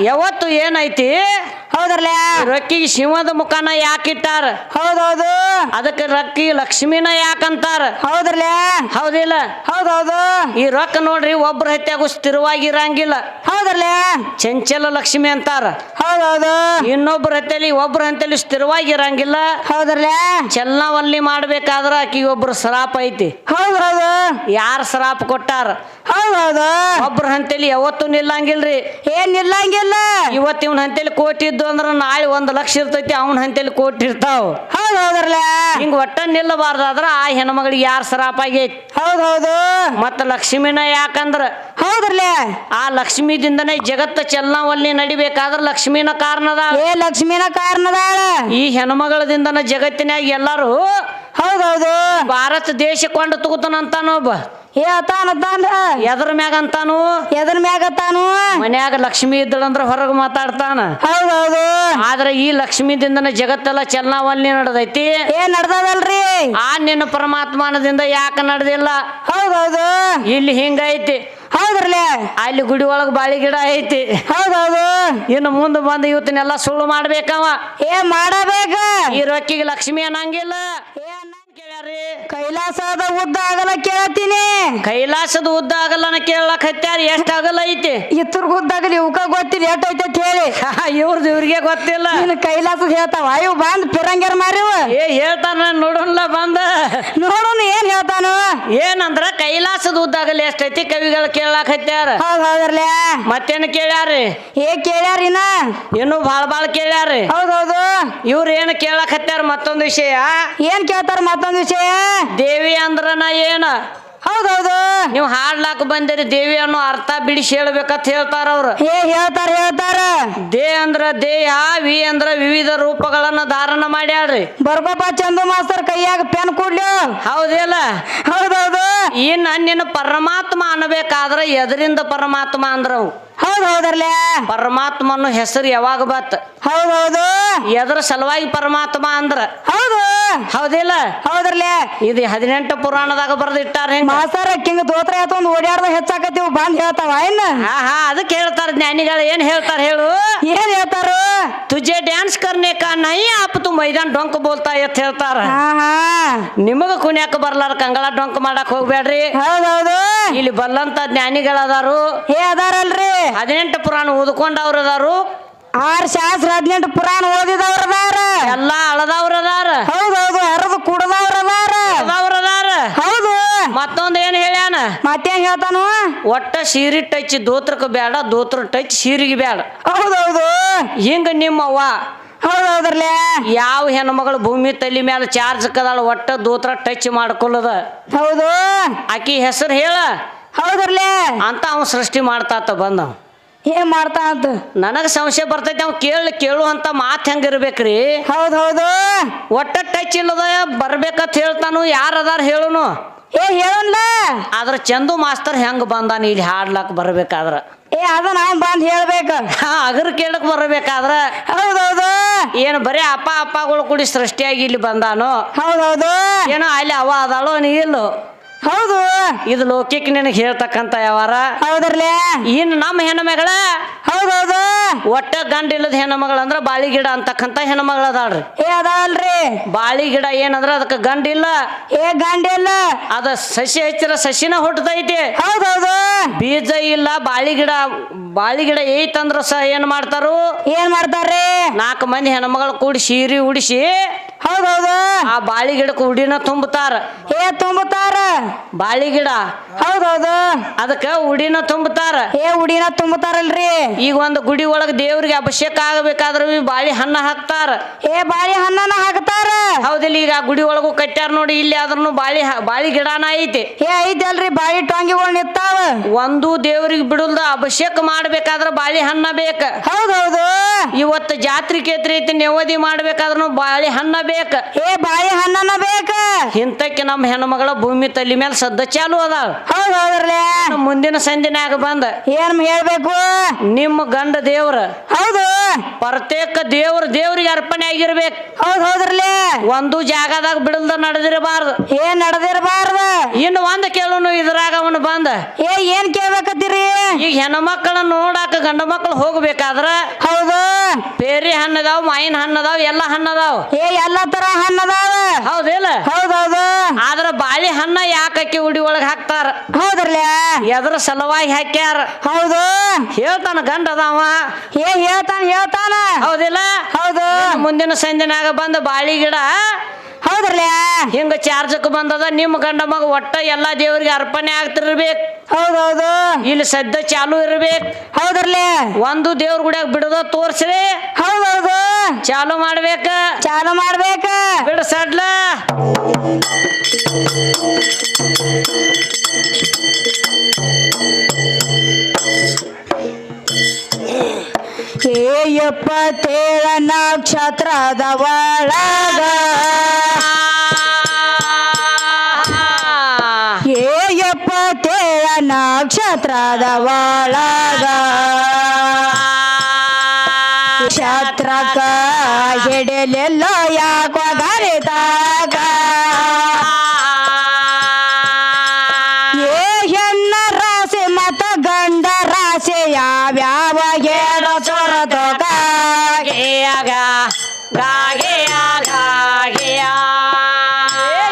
ಯಾವತ್ತು ಏನೈತಿ ಹೌದ್ರಲ್ಲ ರೊಕ್ಕಿಗೆ ಶಿವದ ಮುಖನ ಯಾಕಿಟ್ಟಾರ ಹೌದೌದು ಅದಕ್ಕೆ ರೊಕ್ಕಿ ಲಕ್ಷ್ಮಿನ ಯಾಕಂತಾರ ಹೌದ್ರಲ್ಲ ಹೌದಿಲ್ಲ ಹೌದೌದು ಈ ರೊಕ್ಕ ನೋಡ್ರಿ ಒಬ್ರ ಹತ್ಯಾಗೂ ಸ್ಥಿರವಾಗಿರಂಗಿಲ್ಲ ಹೌದ್ರಲ್ಲ ಚಂಚಲ ಲಕ್ಷ್ಮಿ ಅಂತಾರ ಹೌದೌದು ಇನ್ನೊಬ್ರ ಹತ್ತಲಿ ಒಬ್ರ ಹತ್ತಲಿ ಸ್ಥಿರವಾಗಿರಂಗಿಲ್ಲ ಹೌದ್ರಲ್ಲ ಚಲನವಲ್ಲಿ ಮಾಡ್ಬೇಕಾದ್ರ ಆಕಿ ಒಬ್ರು ಸರಾಪ ಐತಿ ಹೌದೌದು ಯಾರ ಸರಾಪ ಕೊಟ್ಟಾರ ಹೌದೌದು ಒಬ್ರ ಹಂತಲಿ ಯಾವತ್ತೂ ನಿಲ್ಲಂಗಿಲ್ರಿ ಏನ್ ನಿಲ್ಲಂಗಿಲ್ಲ ಇವತ್ತು ಇವನ್ ಹಂತಲಿ ಕೋಟಿ ಇದ್ದು ಅಂದ್ರ ನಾಳೆ 1 ಲಕ್ಷ ಇರ್ತೈತಿ ಅವನ ಹಂತಲಿ ಕೋಟಿ ಇರ್ತಾವ ಹೌದೌದ್ರಲ್ಲ ಹಿಂಗ ಒಟ್ಟ ನಿಲ್ಲಬಾರ್ದಾದ್ರ ಆ ಹೆಣ್ಮಗಳಿಗೆ ಯಾರ ಸರಾಪ ಆಗೈತಿ ಹೌದೌದು ಮತ್ತ ಲಕ್ಷ್ಮಿನ ಯಾಕಂದ್ರ ಹೌದ್ರಲ್ಲ ಆ ಲಕ್ಷ್ಮಿದಿಂದನೇ ಜಗತ್ತ ಚಲನವಲ್ಲಿ ನಡಿಬೇಕಾದ್ರ ಲಕ್ಷ್ಮಿನ ಕಾರಣದ ಏ ಲಕ್ಷ್ಮಿನ ಕಾರಣದಾಳ ಈ ಹೆಣ್ಮಗಳದಿಂದನ ಜಗತ್ತಿನಾಗ ಎಲ್ಲಾರು ಹೌದೌದು ಭಾರತ ದೇಶ ಕೊಂಡು ತಗೋತಾನಂತಾನೊಬ್ಬ ತಾನ ಎದ್ರ ಮ್ಯಾಗ ಅಂತಾನು ಎದ್ರ ಮ್ಯಾಗ ತಾನು ಮನ್ಯಾಗ ಲಕ್ಷ್ಮಿ ಇದ್ದಳಂದ್ರ ಹೊರಗೆ ಮಾತಾಡ್ತಾನ ಹೌದೌದು ಆದ್ರೆ ಈ ಲಕ್ಷ್ಮಿದಿಂದನ ಜಗತ್ತೆಲ್ಲ ಚಲನವಲ್ಲಿ ನಡೆದೈತಿ ಏನ್ ನಡ್ದದಲ್ರಿ ಆ ನಿನ್ನ ಪರಮಾತ್ಮನದಿಂದ ಯಾಕೆ ನಡೆದಿಲ್ಲ ಹೌದೌದು ಇಲ್ಲಿ ಹಿಂಗೈತಿ ಹೌದ್ರಲ್ಲ ಅಲ್ಲಿ ಗುಡಿ ಒಳಗ ಬಾಳಿ ಗಿಡ ಐತಿ ಹೌದೌದು ಇನ್ನು ಮುಂದೆ ಬಂದು ಇವತ್ತನ್ನೆಲ್ಲ ಸುಳ್ಳು ಮಾಡ್ಬೇಕವ ಮಾಡಬೇಕ ಈ ರೊಕ್ಕಿಗೆ ಲಕ್ಷ್ಮಿ ಅನ್ನಂಗಿಲ್ಲ ಕೇಳ್ಯಾರಿ ಕೈಲಾಸದ ಉದ್ದ ಆಗಲ್ಲ ಕೇಳತ್ತೀನಿ ಕೈಲಾಸದ ಉದ್ದ ಆಗಲ್ಲನ ಕೇಳಕ್ ಹತ್ಯಾರ ಎಷ್ಟ್ ಆಗಲ್ಲ ಐತಿ ಇತ್ರ ಉದ್ದಾಗಲಿ ಇವಕ್ಕ ಗೊತ್ತಿಲ್ಲ ಎಷ್ಟ್ ಐತೆ ಹೇಳಿ ಇವ್ರದ್ದು ಇವ್ರಿಗೆ ಗೊತ್ತಿಲ್ಲ ನೀನು ಕೈಲಾಸದ ಹೇಳ್ತಾವ ಇವ್ ಬಂದ್ ಪಿರಂಗ್ಯಾರ ಮಾರಿವ ಹೇಳ್ತಾನ ನೋಡೋಣ ಬಂದ ನೋಡೋಣ ಏನ್ ಹೇಳ್ತಾನು ಏನಂದ್ರ ಕೈಲಾಸದ ಉದ್ದಾಗಲಿ ಎಷ್ಟೈತಿ ಕವಿಗಳು ಕೇಳಾಕ್ ಹತ್ಯಾರ ಹೌದೌದ್ರಲ್ಲ ಮತ್ತೇನ್ ಕೇಳ್ಯಾರಿ ಕೇಳ್ಯಾರಿನ ಇನ್ನು ಬಾಳ ಕೇಳ್ಯಾರಿ ಹೌದೌದು ಇವ್ರ ಏನ್ ಕೇಳಾಕ್ ಹತ್ಯಾರ ಮತ್ತೊಂದು ವಿಷಯ ಏನ್ ಕೇಳ್ತಾರ ಮತ್ತೊಂದು ವಿಷಯ ದೇವಿ ಅಂದ್ರನ ಏನ ಹೌದೌದು ನೀವು ಹಾಡ್ಲಾಕ ಬಂದಿರಿ ದೇವಿ ಅನ್ನೋ ಅರ್ಥ ಬಿಡಿಸಿ ಹೇಳ್ಬೇಕಂತ ಹೇಳ್ತಾರ ಅವ್ರು ಹೇಳ್ತಾರ ದೇ ಅಂದ್ರ ದೇಹ ವಿ ಅಂದ್ರ ವಿವಿಧ ರೂಪಗಳನ್ನ ಧಾರಣ ಮಾಡ್ಯಾಳ್ರಿ ಬರ್ಕೋಪ ಚಂದು ಮಾಸ್ತರ್ ಕೈಯಾಗ ಪೆನ್ ಕೊಡ್ಲಿ ಹೌದಿಲ್ಲ ಹೌದೌದು ಇನ್ನ ನಿನ್ನ ಪರಮಾತ್ಮ ಅನ್ನಬೇಕಾದ್ರ ಎದರಿಂದ ಪರಮಾತ್ಮ ಅಂದ್ರವು ಹೌದೌದ್ರಲ್ಲ ಪರಮಾತ್ಮನ ಹೆಸರು ಯಾವಾಗ ಬತ್ ಹೌದೌದು ಎದ್ರ ಸಲುವಾಗಿ ಪರಮಾತ್ಮ ಅಂದ್ರ ಹೌದು ಹೌದಿಲ್ಲ ಹೌದ್ರಲ್ಲ ಇದು 18 ಪುರಾಣದಾಗ ಬರ್ದಿಟ್ಟಾರ ಮಾಸ್ತರ ಕಿಂಗ್ ದೋತ್ರ ಎತ್ತೊಂದು ಓಡಾಡ್ದ ಹೆಚ್ಚಾಕತ್ತೀವಿ ಬಂದ್ ಹೇಳ್ತಾವ ಇನ್ನ ಅದಕ್ಕೆ ಹೇಳ್ತಾರ ಜ್ಞಾನಿಗಳು ಏನ್ ಹೇಳ್ತಾರ ಹೇಳು ಏನ್ ಹೇಳ್ತಾರ ತುಜೆ ಡ್ಯಾನ್ಸ್ ಕರ್ನೆ ಕಾ ನೈ ಆಪ್ ತು ಮೈದಾನ್ ಡೊಂಕ್ ಬೋಲ್ತಾ ಎತ್ ಹೇಳ್ತಾರ ನಿಮಗ ಕುಣ್ಯಾಕ ಬರ್ಲಾರ ಕಂಗಳ ಡೊಂಕ್ ಮಾಡಕ್ ಹೋಗ್ಬೇಡ್ರಿ ಹೌದೌದು ಇಲ್ಲಿ ಬಲ್ಲಂತ ಜ್ಞಾನಿಗಳದಾರು ಅದಾರಲ್ರಿ 18 ಪುರಾಣ ಓದ್ಕೊಂಡವ್ರ ಅದಾರು 6 ಶಾಸ್ತ್ರ 18 ಪುರಾಣ ಓದಿದವ್ರ ಅದಾರ ಎಲ್ಲಾ ಅಳದವ್ರ ಅದಾರ ಹೌದೌದು ಹರಿದು ಕುಡದವ್ರ ಅದಾರ ಹೌದು ಮತ್ತೊಂದ್ ಏನ್ ಹೇಳ್ಯಾನ ಮತ್ತೇನ್ ಹೇಳ್ತಾನು ಒಟ್ಟ ಸೀರಿ ಟಚ್ ದೋತ್ರಕ್ಕೆ ಬೇಡ ದೋತ್ರ ಟಚ್ ಸೀರಿಗೆ ಬೇಡ ಹೌದೌದು ಹಿಂಗ ನಿಮ್ಮವ್ವ ಹೌದೌದ್ರಲ್ಲ ಯಾವ ಹೆಣ್ಮಗಳು ಭೂಮಿ ತಲೆ ಮೇಲೆ ಚಾರ್ಜ್ ಕದಾಳ ಒಟ್ಟ ದೋತ್ರ ಟಚ್ ಮಾಡ್ಕೊಳ್ಳದ ಹೌದು ಆಕಿ ಹೆಸರು ಹೇಳ ಹೌದ್ರಲ್ಲ ಅಂತ ಅವ ಸೃಷ್ಟಿ ಮಾಡ್ತಾತ ಬಂದ ಏನ್ ಮಾಡ್ತಾನಂತ ನನಗ ಸಂಶಯ ಬರ್ತೈತಿ ಅವ್ ಕೇಳುವಂತ ಮಾತು ಹೆಂಗಿರ್ಬೇಕ್ರಿ ಹೌದೌದು ಒಟ್ಟ ಟಚ್ ಇಲ್ಲದ ಬರ್ಬೇಕಂತ ಹೇಳ್ತಾನು ಯಾರದಾರ ಹೇಳುನು ಹೇಳಲ್ಲ ಆದ್ರ ಚಂದು ಮಾಸ್ತರ್ ಹೆಂಗ ಬಂದಾನ ಇಲ್ಲಿ ಹಾಡ್ಲಾಕ್ ಬರ್ಬೇಕಾದ್ರ ಅದ ನಾವ್ ಬಂದ್ ಹೇಳ್ಬೇಕ ಅಗರ್ ಕೇಳಕ್ ಬರ್ಬೇಕಾದ್ರ ಹೌದೌದು ಏನು ಬರೀ ಅಪ್ಪಗಳು ಕೂಡಿ ಸೃಷ್ಟಿಯಾಗಿ ಇಲ್ಲಿ ಬಂದಾನು ಹೌದೌದು ಏನೋ ಅಲ್ಲಿ ಅವ ಅದಾಳೋ ನೀ ಇಲ್ಲೋ ಹೌದು ಇದು ಲೋಕಕ್ಕೆ ನಿನಗೆ ಹೇಳ್ತಕ್ಕಂತ ಯಾವಾರ ಹೌದ್ರಲ್ಲ ಇನ್ನು ನಮ್ಮ ಹೆಣ್ಮಗಳ ಹೌದೌದು ಒಟ್ಟ ಗಂಡ ಇಲ್ಲದ ಹೆಣ್ಮಗಳು ಅಂದ್ರ ಬಾಳಿ ಗಿಡ ಅಂತಕ್ಕಂತ ಹೆಣ್ಮಗಳ ಅದಾಳ್ರಿ ಅದಲ್ರಿ ಬಾಳಿ ಗಿಡ ಏನಂದ್ರ ಅದಕ್ಕೆ ಗಂಡ ಇಲ್ಲ ಗಂಡಿಲ್ಲ ಅದ ಸಸಿ ಹಚ್ಚಿರ ಸಸಿನ ಹುಟ್ಟತೈತಿ ಹೌದೌದು ಬೀಜ ಇಲ್ಲ ಬಾಳಿ ಗಿಡ ಐತಂದ್ರ ಏನ್ ಮಾಡ್ತಾರು ಏನ್ ಮಾಡ್ತಾರ್ರಿ 4 ಮಂದಿ ಹೆಣ್ಮಗಳು ಕೂಡಿ ಸೀರಿ ಉಡಿಸಿ ಹೌದೌದು ಆ ಬಾಳಿ ಗಿಡಕ್ಕೆ ಉಡಿನ ತುಂಬುತ್ತಾರ ತುಂಬುತ್ತಾರ ಬಾಳಿ ಗಿಡ ಹೌದೌದು ಅದಕ್ಕ ಉಡಿನ ತುಂಬುತ್ತಾರ ಉಡಿನ ತುಂಬುತ್ತಾರಲ್ರಿ ಈಗ ಒಂದು ಗುಡಿ ಒಳಗ ದೇವ್ರಿಗೆ ಅಭಿಷೇಕ ಆಗಬೇಕಾದ್ರ ಬಾಳಿ ಹಣ್ಣ ಹಾಕ್ತಾರ ಬಾಳಿ ಹಣ್ಣನ ಹಾಕ್ತಾರ ಹೌದಿಲ್ಲ ಈಗ ಗುಡಿ ಒಳಗೂ ಕಟ್ಟ್ಯಾರ ನೋಡಿ ಇಲ್ಲಿ ಆದ್ರೂ ಬಾಳಿ ಗಿಡನ ಐತಿ ಐತಲ್ರಿ ಬಾಳಿ ಟಾಂಗಿಗಳು ನಿಂತಾವ ಒಂದು ದೇವ್ರಿಗೆ ಬಿಡುಲ್ದ ಅಭಿಷೇಕ ಮಾಡ್ಬೇಕಾದ್ರ ಬಾಳಿ ಹಣ್ಣ ಬೇಕ ಹೌದೌದು ಇವತ್ತು ಜಾತ್ರೆ ಕೇತ್ರಿ ಐತಿ ನೆವದಿ ಮಾಡ್ಬೇಕಾದ್ರೂ ಬಾಳಿ ಹಣ್ಣ ಬೇಕ ಬಾಳಿ ಹಣ್ಣನ ಬೇಕ ಇಂತಕ್ಕೆ ನಮ್ಮ ಹೆಣ್ಮಗಳ ಭೂಮಿ ತಲೆ ಮೇಲೆ ಸದ್ದ ಚಾಲು ಅದಾಳ ಹೌದೌದ್ರಲ್ಲ ಮುಂದಿನ ಸಂದಿನಾಗ ಬಂದ ಏನ್ ಹೇಳ್ಬೇಕು ನಿಮ್ಮ ಗಂಡ ದೇವ್ರ ಹೌದು ಪ್ರತ್ಯೇಕ ದೇವ್ರಿಗೆ ಅರ್ಪಣೆ ಆಗಿರ್ಬೇಕು. ಹೌದ್ರಲ್ಲೇ ಒಂದು ಜಾಗದಾಗ ಬಿಡಲ್ದ ನಡೆದಿರಬಾರ್ದು. ಏನ್ ನಡೆದಿರಬಾರ್ದ. ಇನ್ನು ಒಂದ್ ಕೇಳೋನು ಇದ್ರಾಗ ಅವನು ಬಂದ ಏನ್ ಕೇಳ್ಬೇಕತ್ತೀರಿ. ಈಗ ಹೆಣ್ಣು ಮಕ್ಕಳನ್ನ ನೋಡಾಕ ಗಂಡು ಮಕ್ಕಳು ಹೋಗ್ಬೇಕಾದ್ರ ಹೌದು ಪೇರಿ ಹಣ್ಣದಾವ್, ಮಾಯಿನ ಹಣ್ಣದಾವ್, ಎಲ್ಲ ಹಣ್ಣದಾವ್. ಎಲ್ಲ ತರ ಹಣ್ಣದಾವ. ಹೌದಿಲ್ಲ? ಹೌದೌದು. ಆದ್ರ ಬಾಳಿ ಹಣ್ಣ ಯಾಕಿ ಉಡಿ ಒಳಗ ಹಾಕ್ತಾರ? ಹೌದ್ರಲ್ಲ. ಎದ್ರ ಸಲುವಾಗಿ ಹಾಕ್ಯಾರ? ಹೌದು ಹೇಳ್ತಾನ ಗಂಡ ಅದಾವ. ಹೇಳ್ತಾನ. ಹೌದಿಲ್ಲ? ಹೌದು. ಮುಂದಿನ ಸಂದಿನಾಗ ಬಂದ ಬಾಳಿ ಗಿಡ ಹೌದ್ರಲ್ಲ ಹಿಂಗ ಚಾರ್ಜಕ್ ಬಂದದ. ನಿಮ್ಮ ಗಂಡ ಮಗ ಒಟ್ಟ ಎಲ್ಲಾ ದೇವ್ರಿಗೆ ಅರ್ಪಣೆ ಆಗ್ತಿರ್ಬೇಕು. ಹೌದೌದು. ಇಲ್ಲಿ ಸದ್ದ ಚಾಲು ಇರ್ಬೇಕು. ಹೌದ್ರಲ್ಲ ಒಂದು ದೇವ್ರ ಗುಡಿಯಾಗ ಬಿಡದ ತೋರ್ಸ್ರಿ. ಹೌದೌದು. ಚಾಲು ಮಾಡ್ಬೇಕ. ಬಿಡ ಸಡ್ಲ. ಎಪ್ಪತ್ತೇಳ ನಕ್ಷತ್ರದ ಒಳಗ ಎಪ್ಪತ್ತೇಳ ನಕ್ಷತ್ರದ ಒಳಗ ಕ್ಷತ್ರಕ್ಕ ಹಿಡಲೆಲ್ಲೋ ಯಾಕೋ ಗರಿದಾಗ ಹೆಣ್ಣ ರಾಶಿ ಮತ್ತ ಗಂಡ ರಾಶಿ ಯಾವ್ಯಾವ ಹೇಳೋ ಚೊರದೋಗ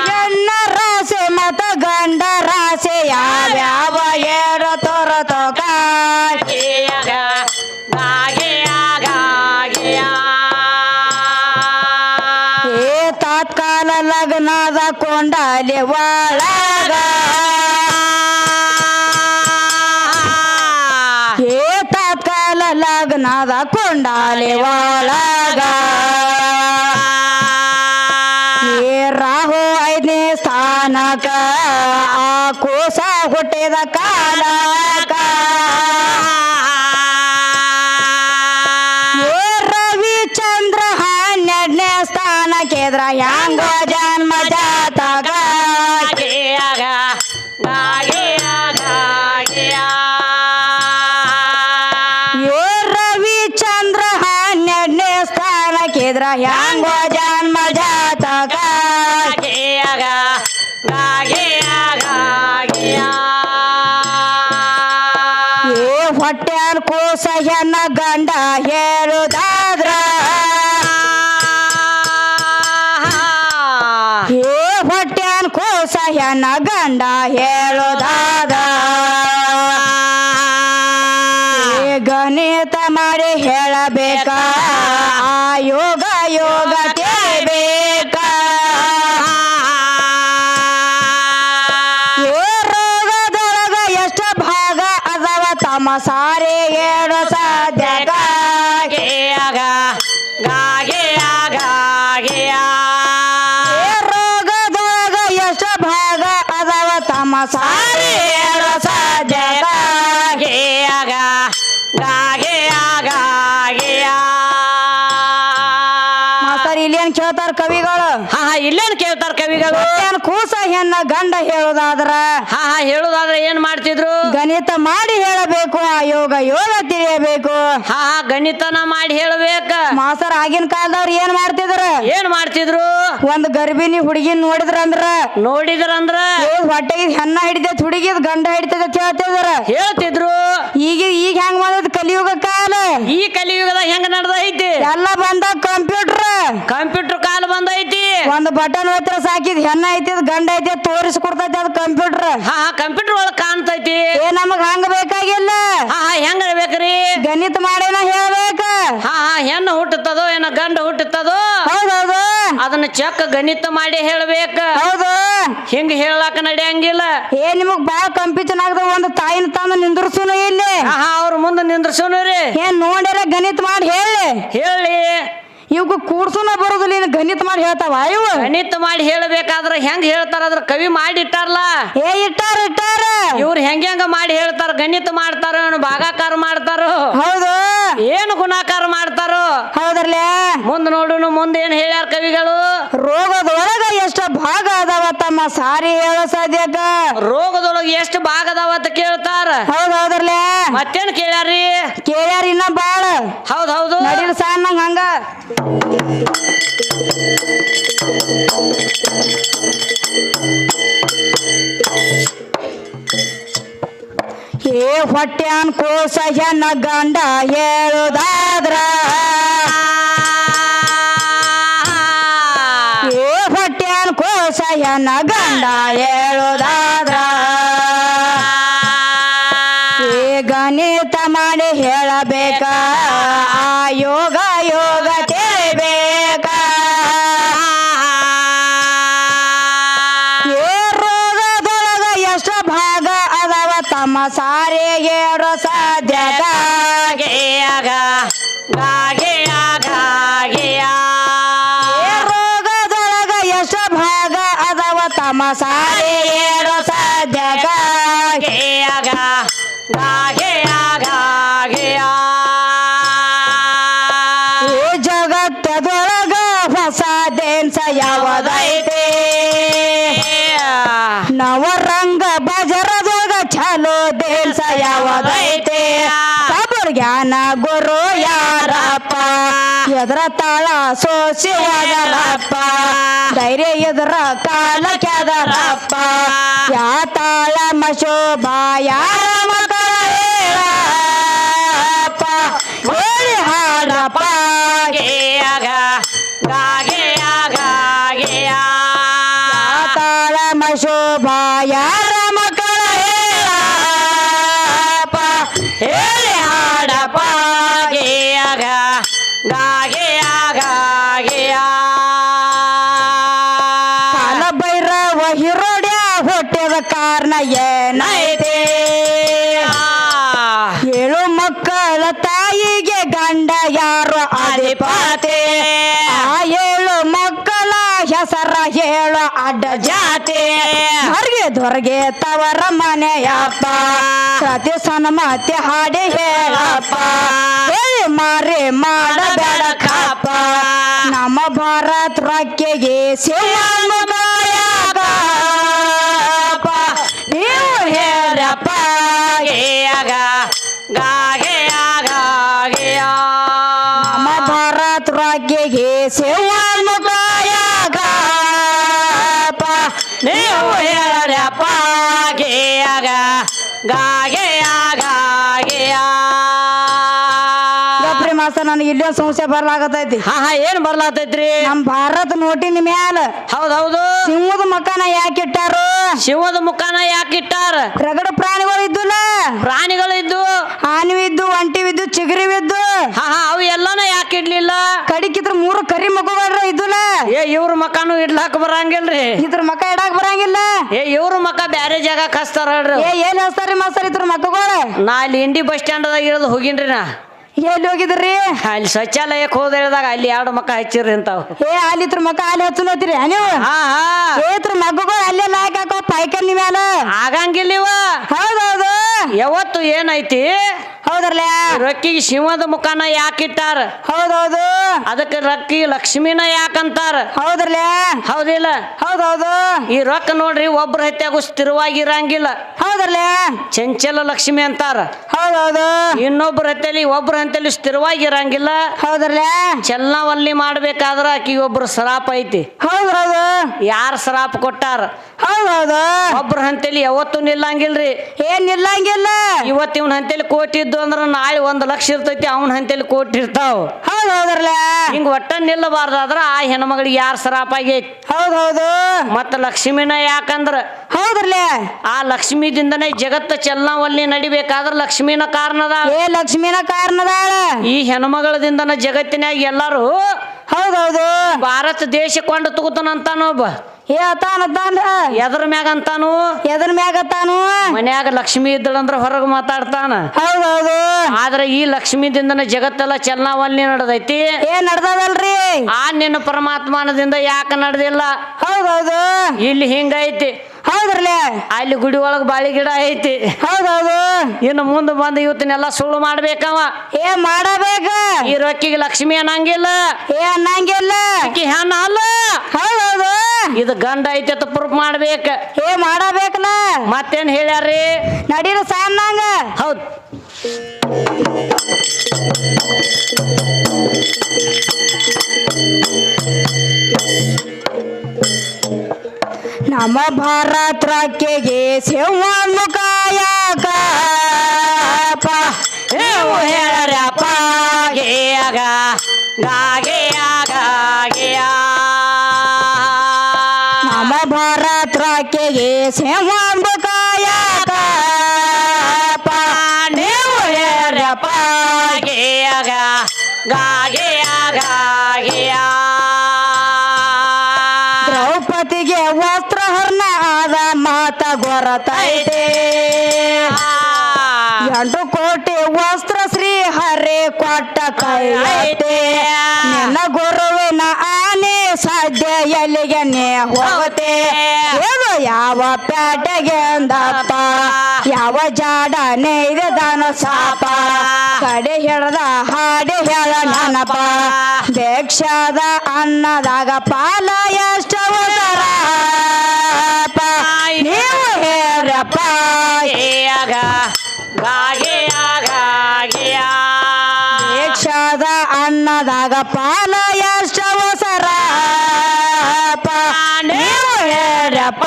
ಹೆಣ್ಣ ರಾಶಿ ಮತ್ತ ಗಂಡ ರಾಶಿ ಯಾವ್ಯಾವ ಹೇಳೋ ತೋರದೋಗ ತಾತ್ಕಾಲ ಲಗ್ನದ ಕೊಂಡಲಿ ಒಳಗ ತಾತ್ಕಾಲ ಲಗ್ನದ ಕೊಂಡಲಿ ಒಳಗ ರಾಹು 5ನೇ ಸ್ಥಾನಕ ಆ ಕೋಸ ಹುಟ್ಟಿದ ಕಾಲಕ ರವಿಚಂದ್ರ 12ನೇ ಸ್ಥಾನಕ್ಕೆದ್ರ ಹ್ಯಾಂಗೋ ಜನ್ಮ ಜಾತಕ ರವಿಚಂದ್ರ 12ನೇ ಸ್ಥಾನಕ್ಕೆದ್ರ ಹ್ಯಾಂಗೋ ಜನ್ಮ ಜಾತಕ ಹೊಟ್ಟೆನ್ ಕೋಸ ಹೆಣ್ಣ ಗಂಡ ಹೇಳುದಾದ್ರ ಹೊಟ್ಟೆನ್ ಕೋಸ ಹೆಣ್ಣ ಗಂಡ ಹೇಳುದಾದ ಗಣಿತ ಮಾಡಿ ಹೇಳಬೇಕ ಆ ಯೋಗ ತೇಬೇಕ ರೋಗದೊಳಗ ಎಷ್ಟು ಭಾಗ ಅದಾವ ತಮ್ಮ ಸಾರಿ ಹೇಳೋ ಸಾಧ್ಯಗ ರೋಗದೊಳಗ ಎಷ್ಟು ಭಾಗ ಅದಾವ ತಮ್ಮ ಸಾರಿ ಹೇಳೋ ಸಾಧ್ಯಗ ಮಾಸ್ತರ್ ಇಲ್ಲೇನ್ ಕೇಳ್ತಾರ ಕವಿಗಳು? ಇಲ್ಲೇನ್ ಕೇಳ್ತಾರ ಕವಿಗಳು? ಕೂಸ ಹೆಣ್ಣ ಗಂಡ ಹೇಳುದಾದ್ರ ಹೇಳುದಾದ್ರೆ ಏನ್ ಮಾಡ್ತಿದ್ರು? ಗಣಿತ ಮಾಡಿ ಹೇಳಬೇಕು, ಆ ಯೋಗ ತಿಳಿಯಬೇಕು. ಗಣಿತನ ಮಾಡಿ ಹೇಳಬೇಕ. ಮಾಸ್ತರ್ ಆಗಿನ ಕಾಲದವ್ರು ಏನ್ ಮಾಡ್ತಿದ್ರು? ಒಂದ್ ಗರ್ಭಿಣಿ ಹುಡುಗಿನ ನೋಡಿದ್ರಂದ್ರ ಹೊಟ್ಟೆಗೆ ಹೆಣ್ಣ ಹಿಡಿತೈತಿ, ಹುಡುಗಿದ್ ಗಂಡ ಹಿಡಿತೈತಿ ಹೇಳ್ತಿದ್ರು. ಈಗ ಹೆಂಗ್ ಬಂದೈತಿ ಕಲಿಯುಗ ಕಾಲ? ಈ ಕಲಿಯುಗದಾಗ ಹೆಂಗ ನಡ್ದೈತಿ? ಎಲ್ಲ ಬಂದ ಕಂಪ್ಯೂಟರ್ ಕಾಲ ಬಂದೈತಿ. ಒಂದ್ ಬಟನ್ ಹತ್ರ ಸಾಕಿದ್ ಹೆಣ್ಣ ಐತಿ ಗಂಡ ಐತಿ ತೋರಿಸ್ಕೊಡ್ತೈತಿ ಅದು ಕಂಪ್ಯೂಟರ್. ಕಂಪ್ಯೂಟರ್ ಒಳಗ್ ಕಾಣ್ತೈತಿ. ನಮಗ್ ಹಂಗ ಬೇಕಾಗಿಲ್ಲ. ಹೆಂಗ ಬೇಕ್ರಿ? ಗಣಿತ ಮಾಡೇನ ಹೇಳ್ಬೇಕ. ಹೆಣ್ಣು ಹುಟ್ಟುತ್ತದೋ ಏನ ಗಂಡ ಹುಟ್ಟುತ್ತದೋ ಹೌದೌದು ಅದನ್ನ ಚಕ್ಕ ಗಣಿತ ಮಾಡಿ ಹೇಳ್ಬೇಕ. ಹೌದು ಹಿಂಗ ಹೇಳಾಕ ನಡೆಯಂಗಿಲ್ಲ. ನಿಮಗ್ ಬಾಳ ಕಂಪಿತನ ಆಗದ ಒಂದು ತಾಯಿನ ತಂದ ನಿಂದ್ರಸುನು ಇಲ್ಲಿ ಅವ್ರ ಮುಂದೆ ನಿಂದ್ರಸುನು ರೀ. ನೋಡ್ಯಾರ ಗಣಿತ ಮಾಡಿ ಹೇಳಿ ಇವ್ಗ ಕೂಡ್ಸುನ ಬರೋದಿಲ್ಲ. ಇನ್ನು ಗಣಿತ ಮಾಡಿ ಹೇಳ್ತಾವ ಇವು. ಗಣಿತ ಮಾಡಿ ಹೇಳಬೇಕಾದ್ರ ಹೆಂಗ್ ಹೇಳ್ತಾರ? ಅದ್ರ ಕವಿ ಮಾಡಿ ಇಟ್ಟಾರಲ್ಲ. ಇಟ್ಟಾರ ಇವ್ರು ಹೆಂಗ ಮಾಡಿ ಹೇಳ್ತಾರ? ಗಣಿತ ಮಾಡ್ತಾರೋ ಏನು ಭಾಗಾಕಾರ ಮಾಡ್ತಾರೋ? ಹೌದು ಏನು ಗುಣಾಕಾರ ಮಾಡ್ತಾರೋ? ಹೌದ್ರಲ್ಲ. ಮುಂದ್ ನೋಡುನು ಮುಂದೆ ಏನ್ ಹೇಳ್ಯಾರ ಕವಿಗಳು? ರೋಗದೊಳಗ ಎಷ್ಟು ಭಾಗ ಅದಾವ ತಮ್ಮ ಸಾರಿ ಹೇಳೋ ಸಾಧ್ಯಕ. ರೋಗದೊಳಗ ಎಷ್ಟು ಭಾಗ ಅದಾವ ಅಂತ ಕೇಳ್ತಾರ. ಹೌದೌದ್ರಲ್ಲ. ಮತ್ತೇನ್ ಕೇಳ್ಯಾರಿ? ಇನ್ನ ಬಾಳ. ಹೌದೌದು. ನಡಿಲ್ ಏ ಹೊಟ್ಯಾನ್ ಕೋಸ ಹೆಣ್ಣ ಗಂಡ ಹೇಳುದಾದ್ರ ಏ ಹೊಟ್ಯಾನ್ ಕೋಸ ಹೆಣ್ಣ ಗಂಡ ಹೇಳುದಾದ್ರ ಏ ಗಣಿತ ಮಾಡಿ ಹೇಳಬೇಕ ಆ ಯೋಗ ಯೋಗ ತಿಳಿಬೇಕ ಏ ರೋಗದೊಳಗ ಎಷ್ಟು ಭಾಗ ಅದಾವ ತಮ್ಮ ಸಾರಿಗೆ ಸಾಧ್ಯತ ರೋಗದೊಳಗ ಎಷ್ಟು ಭಾಗ ಅದಾವ ತಮ್ಮ ಸಾರಿಗೆ ಸಾಧ್ಯಕ ಜಗತ್ತದೊಳಗ ಹೊಸ ದೇನ್ಸ ಯಾವದೈತೆ ನವರಂಗ ಬಜರದೊಳಗ ಛಲೋ ದೇನ್ಸ ಯಾವದೈತೆ ಕಬರ್ ಜ್ಞಾನ ಗುರು ಯಾರಪ್ಪ ಎದ್ರ ತಾಳ ಸೋಸಿವದರಪ್ಪ ಧೈರ್ಯ ಎದ್ರ ಕಾಲ ಕೆದರಪ್ಪ ಯಾ ತಾಳ ಮಶೋಭಾ ಯಾರ ಮಕ್ಕಳ ಹೇಳಪ್ಪ ಹೇಳಿ ಹಾಡಪ್ಪ ತಾಳ ಮಶೋಭಾ ಯಾರ ಮಕ್ಕಳ ಹೇಳಪ್ಪ ಹೇಳಿ ಹಾಡಪ್ಪ ಕಾಲ ಭೈರವ ಹಿರೋಡ್ಯ ಹೊಟ್ಟೆದ ಕಾರಣ ಏನೈತೆ ಏಳು ಮಕ್ಕಳ ತಾಯಿಗೆ ಗಂಡ ಯಾರು ಅಧಿಪತಿ ಆ ಏಳು ಮಕ್ಕಳ ಹೆಸರ ಹೇಳು ಅಡ್ಡ ಜಾತಿ ಹೊರಗೆ ತವರ ಮನೆಯಪ್ಪ ಸತಿ ಸನ್ಮತಿ ಹಾಡಿ ಹೇಳಪ್ಪ ಹೇಳಿ ಮಾರಿ ಮಾಡಬೇಡ ಕಾಪ ನಮ್ಮ ಭಾರತ ರೊಕ್ಕಿಗೆ ಶಿವಪ್ಪ ನೀವು ಹೇಳಪ್ಪ ನಮ್ಮ ಭಾರತ ರೊಕ್ಕಿಗೆ ಶಿವಪ್ಪ ನೀವು ಹೇಳಪ್ಪ ಗಪ್ರಿ ಮಾಸ್ತರ ನನಗೆ ಇಲ್ಲೇ ಸಮಸ್ಯೆ ಬರ್ಲಾಗತೈತಿ ಏನ್ ಬರ್ಲಾತೈತ್ರಿ ನಮ್ ಭಾರತ ನೋಟಿನ ಮ್ಯಾಲ ಹೌದೌದು ಸಿಂಹದ ಮುಖಾನ ಯಾಕೆ ಇಟ್ಟಾರು ಶಿವದ ಮುಖಾನ ಯಾಕೆ ಇಟ್ಟಾರ ರಗಡ ಪ್ರಾಣಿಗಳು ಇದ್ದುಲ್ಲ ಪ್ರಾಣಿಗಳು ಇದ್ದು ಆನಿವಿದ್ದು ಒಂಟಿವಿದ್ದು ಚಿಗರಿವಿದ್ದು ಅವು ಎಲ್ಲಾನ ಯಾಕೆ ಇಡ್ಲಿಲ್ಲ ಕಡಿಕಿದ್ರ 3 ಕರಿ ಮಗುಗಳ ಇದ್ದುಲ್ಲ ಇವ್ರ ಮಕಾನು ಇಡ್ಲಾಕ ಬರಂಗಿಲ್ರಿ ಇದ್ರ ಮಕ ಇಡಾಕ ಬರಂಗಿಲ್ಲ ಇವ್ರ ಮಕ ಬ್ಯಾರೆ ಜಾಗ ಕಸ್ತಾರ ಹೇಳ್ರಿ ಏನ್ ಹೇಳ್ತಾರ್ರಿ ಮಾಸ್ತರ್ ಇದ್ರ ಮಕ್ಕಳು ನಾ ಅಲ್ಲಿ ಇಂಡಿ ಬಸ್ ಸ್ಟ್ಯಾಂಡ್ ದಾಗ ಇಳಿದು ಹೋಗಿನ್ರಿ ನಾ ಎಲ್ಲಿ ಹೋಗಿದ್ರಿ ಅಲ್ಲಿ ಶೌಚಾಲಯಕ್ಕೆ ಹೋದ ಹೇಳಿದಾಗ ಅಲ್ಲಿ 2 ಮಕ್ಕ ಹಚ್ಚಿರ್ರಿ ಅಂತಾವ್ ಅಲ್ಲಿ ಇದ್ರ ಮಕ ಅಲ್ಲಿ ಹಚ್ಚಲತ್ತೀರಿ ನೀವು ಇದ್ರ ಮಕ್ಕಳು ಅಲ್ಲೇ ಲಾಕ್ ಹಾಕೋ ಪೈಕಲ್ ಮ್ಯಾಲ ಆಗಂಗಿಲ್ಲ ಇವ ಹೌದೌದು ಯಾವತ್ತು ಏನೈತಿ ಹೌದ್ರಲ್ಲ ರೊಕ್ಕಿಗೆ ಶಿವದ ಮುಖಾನ ಯಾಕಿಟ್ಟಾರ ಹೌದೌದು ಅದಕ್ಕೆ ರೊಕ್ಕಿ ಲಕ್ಷ್ಮಿನ ಯಾಕಂತಾರ ಹೌದ್ರಲ್ಲ ಹೌದಿಲ್ಲ ಹೌದೌದು ಈ ರೊಕ್ಕ ನೋಡ್ರಿ ಒಬ್ರ ಹತ್ಯಾಗೂ ಸ್ಥಿರವಾಗಿರಂಗಿಲ್ಲ ಹೌದ್ರಲ್ಲ ಚಂಚಲ ಲಕ್ಷ್ಮಿ ಅಂತಾರ ಹೌದೌದು ಇನ್ನೊಬ್ರ ಹತ್ತಲಿ ಒಬ್ರ ಹತ್ತಲಿ ಸ್ಥಿರವಾಗಿರಂಗಿಲ್ಲ ಹೌದ್ರಲ್ಲ ಚಲನವಲ್ಲಿ ಮಾಡ್ಬೇಕಾದ್ರ ಆಕಿ ಒಬ್ರು ಸರಾಪ ಐತಿ ಹೌದೌದು ಯಾರ ಸರಾಪ ಕೊಟ್ಟಾರ ಹೌದೌದು ಒಬ್ರ ಹಂತಲಿ ಯಾವತ್ತೂ ನಿಲ್ಲಂಗಿಲ್ರಿ ಏನ್ ನಿಲ್ಲಂಗಿಲ್ಲ ಇವತ್ತು ಇವನ್ ಹಂತಲಿ ಕೋಟಿ ಇದ್ದು ಅಂದ್ರ ನಾಳೆ 1 ಲಕ್ಷ ಇರ್ತೈತಿ ಅವನ ಹಂತಲಿ ಕೋಟಿ ಇರ್ತಾವ ಹೌದೌದ್ರಲ್ಲ ಹಿಂಗ ಒಟ್ಟ ನಿಲ್ಲಬಾರ್ದಾದ್ರ ಆ ಹೆಣ್ಮಗಳಿಗೆ ಯಾರ ಸರಾಪ ಆಗೈತಿ ಹೌದೌದು ಮತ್ತ ಲಕ್ಷ್ಮಿನ ಯಾಕಂದ್ರ ಹೌದ್ರಲ್ಲ ಆ ಲಕ್ಷ್ಮಿದಿಂದನೇ ಜಗತ್ತ ಚಲನವಲ್ಲಿ ನಡಿಬೇಕಾದ್ರ ಲಕ್ಷ್ಮಿನ ಕಾರಣದ ಲಕ್ಷ್ಮಿನ ಕಾರಣದಾಳ ಈ ಹೆಣ್ಮಗಳದಿಂದನ ಜಗತ್ತಿನಾಗ ಎಲ್ಲಾರು ಹೌದೌದು ಭಾರತ ದೇಶ ಕೊಂಡು ತಗೋತಾನಂತಾನೊಬ್ಬ ಎದ್ರ ಮ್ಯಾಗ ಅಂತಾನು ಎದ್ರ ಮ್ಯಾಗ ತಾನು ಮನ್ಯಾಗ ಲಕ್ಷ್ಮಿ ಇದ್ದಳಂದ್ರ ಹೊರಗೆ ಮಾತಾಡ್ತಾನ ಹೌದೌದು ಆದ್ರೆ ಈ ಲಕ್ಷ್ಮಿದಿಂದನ ಜಗತ್ತೆಲ್ಲ ಚಲನವಲ್ಲಿ ನಡೆದೈತಿ ನಡ್ದದಲ್ರಿ ಆ ನಿನ್ನ ಪರಮಾತ್ಮನದಿಂದ ಯಾಕೆ ನಡೆದಿಲ್ಲ ಹೌದೌದು ಇಲ್ಲಿ ಹಿಂಗೈತಿ ಹೌದ್ರಲ್ಲ ಅಲ್ಲಿ ಗುಡಿ ಒಳಗ ಬಾಳಿ ಗಿಡ ಐತಿ ಹೌದೌದು ಇನ್ನು ಮುಂದೆ ಬಂದು ಇವತ್ತನ್ನೆಲ್ಲ ಸುಳ್ಳು ಮಾಡ್ಬೇಕವ ಮಾಡಬೇಕ ಈ ರೊಕ್ಕಿಗೆ ಲಕ್ಷ್ಮಿ ಅನ್ನಂಗಿಲ್ಲ ಅನ್ನಂಗಿಲ್ಲ ಹೆಣ್ಣ ಅಲ್ಲ ಹೌದೌದು ಇದು ಗಂಡ ಐತಿ ಅಂತ ಪ್ರೂಫ್ ಮಾಡ್ಬೇಕ ಮಾಡಬೇಕಲ್ಲ ಮತ್ತೇನ್ ಹೇಳ್ಯಾರ್ರಿ ನಡೀರ ಸಾನ್ನಂಗ ಹೌದ್ ನಮ್ಮ ಭಾರತಕ್ಕೆ ಶಿವನು ಕಾಯಕ ನೀವು ಹೇಳ್ರಪ್ಪ ಗೇಯಾಗ ಗಾಗೆಯಾಗ ನಮ್ಮ ಭಾರತಕ್ಕೆ ಶಿವನು ಕಾಯಕ ನೀವು ಹೇಳ್ರಪ್ಪ ಗೇಯಾಗ ಗಾಗೆಯಾಗ ದ್ರೌಪದಿಗೆ ವಸ್ತ್ರಹರಣ ಆದ ಮಾತ ಗೊರತೈತೆ 8 ಕೋಟಿ ವಸ್ತ್ರ ಶ್ರೀ ಹರಿ ಕೊಟ್ಟ ಕೈತೆ ನಿನ್ನ ಗುರುವಿನ ಆನೆ ಸಾಧ್ಯ ಎಲ್ಲಿಗೆ ನೀ ಹೋಗತೆ ಇದು ಯಾವ ಪ್ಯಾಟೆಗೆ ಅಂದಪ್ಪ ಯಾವ ಜಾಡನೆ ಇದೆ ದಾನ ಸಾಪ ಕಡೆ ಹಿಡ್ದ ಹಾಡಿ ಹೇಳ ನನಪ ಭಿಕ್ಷಾದ ಅನ್ನದಾಗ ಪಾಲ ಎಷ್ಟವಸರ ನೀವು ಹೇಳ್ರಪ್ಪ ಭಿಕ್ಷಾದ ಅನ್ನದಾಗ ಪಾಲ ಎಷ್ಟವಸರ ನೀವು ಹೇಳ್ರಪ್ಪ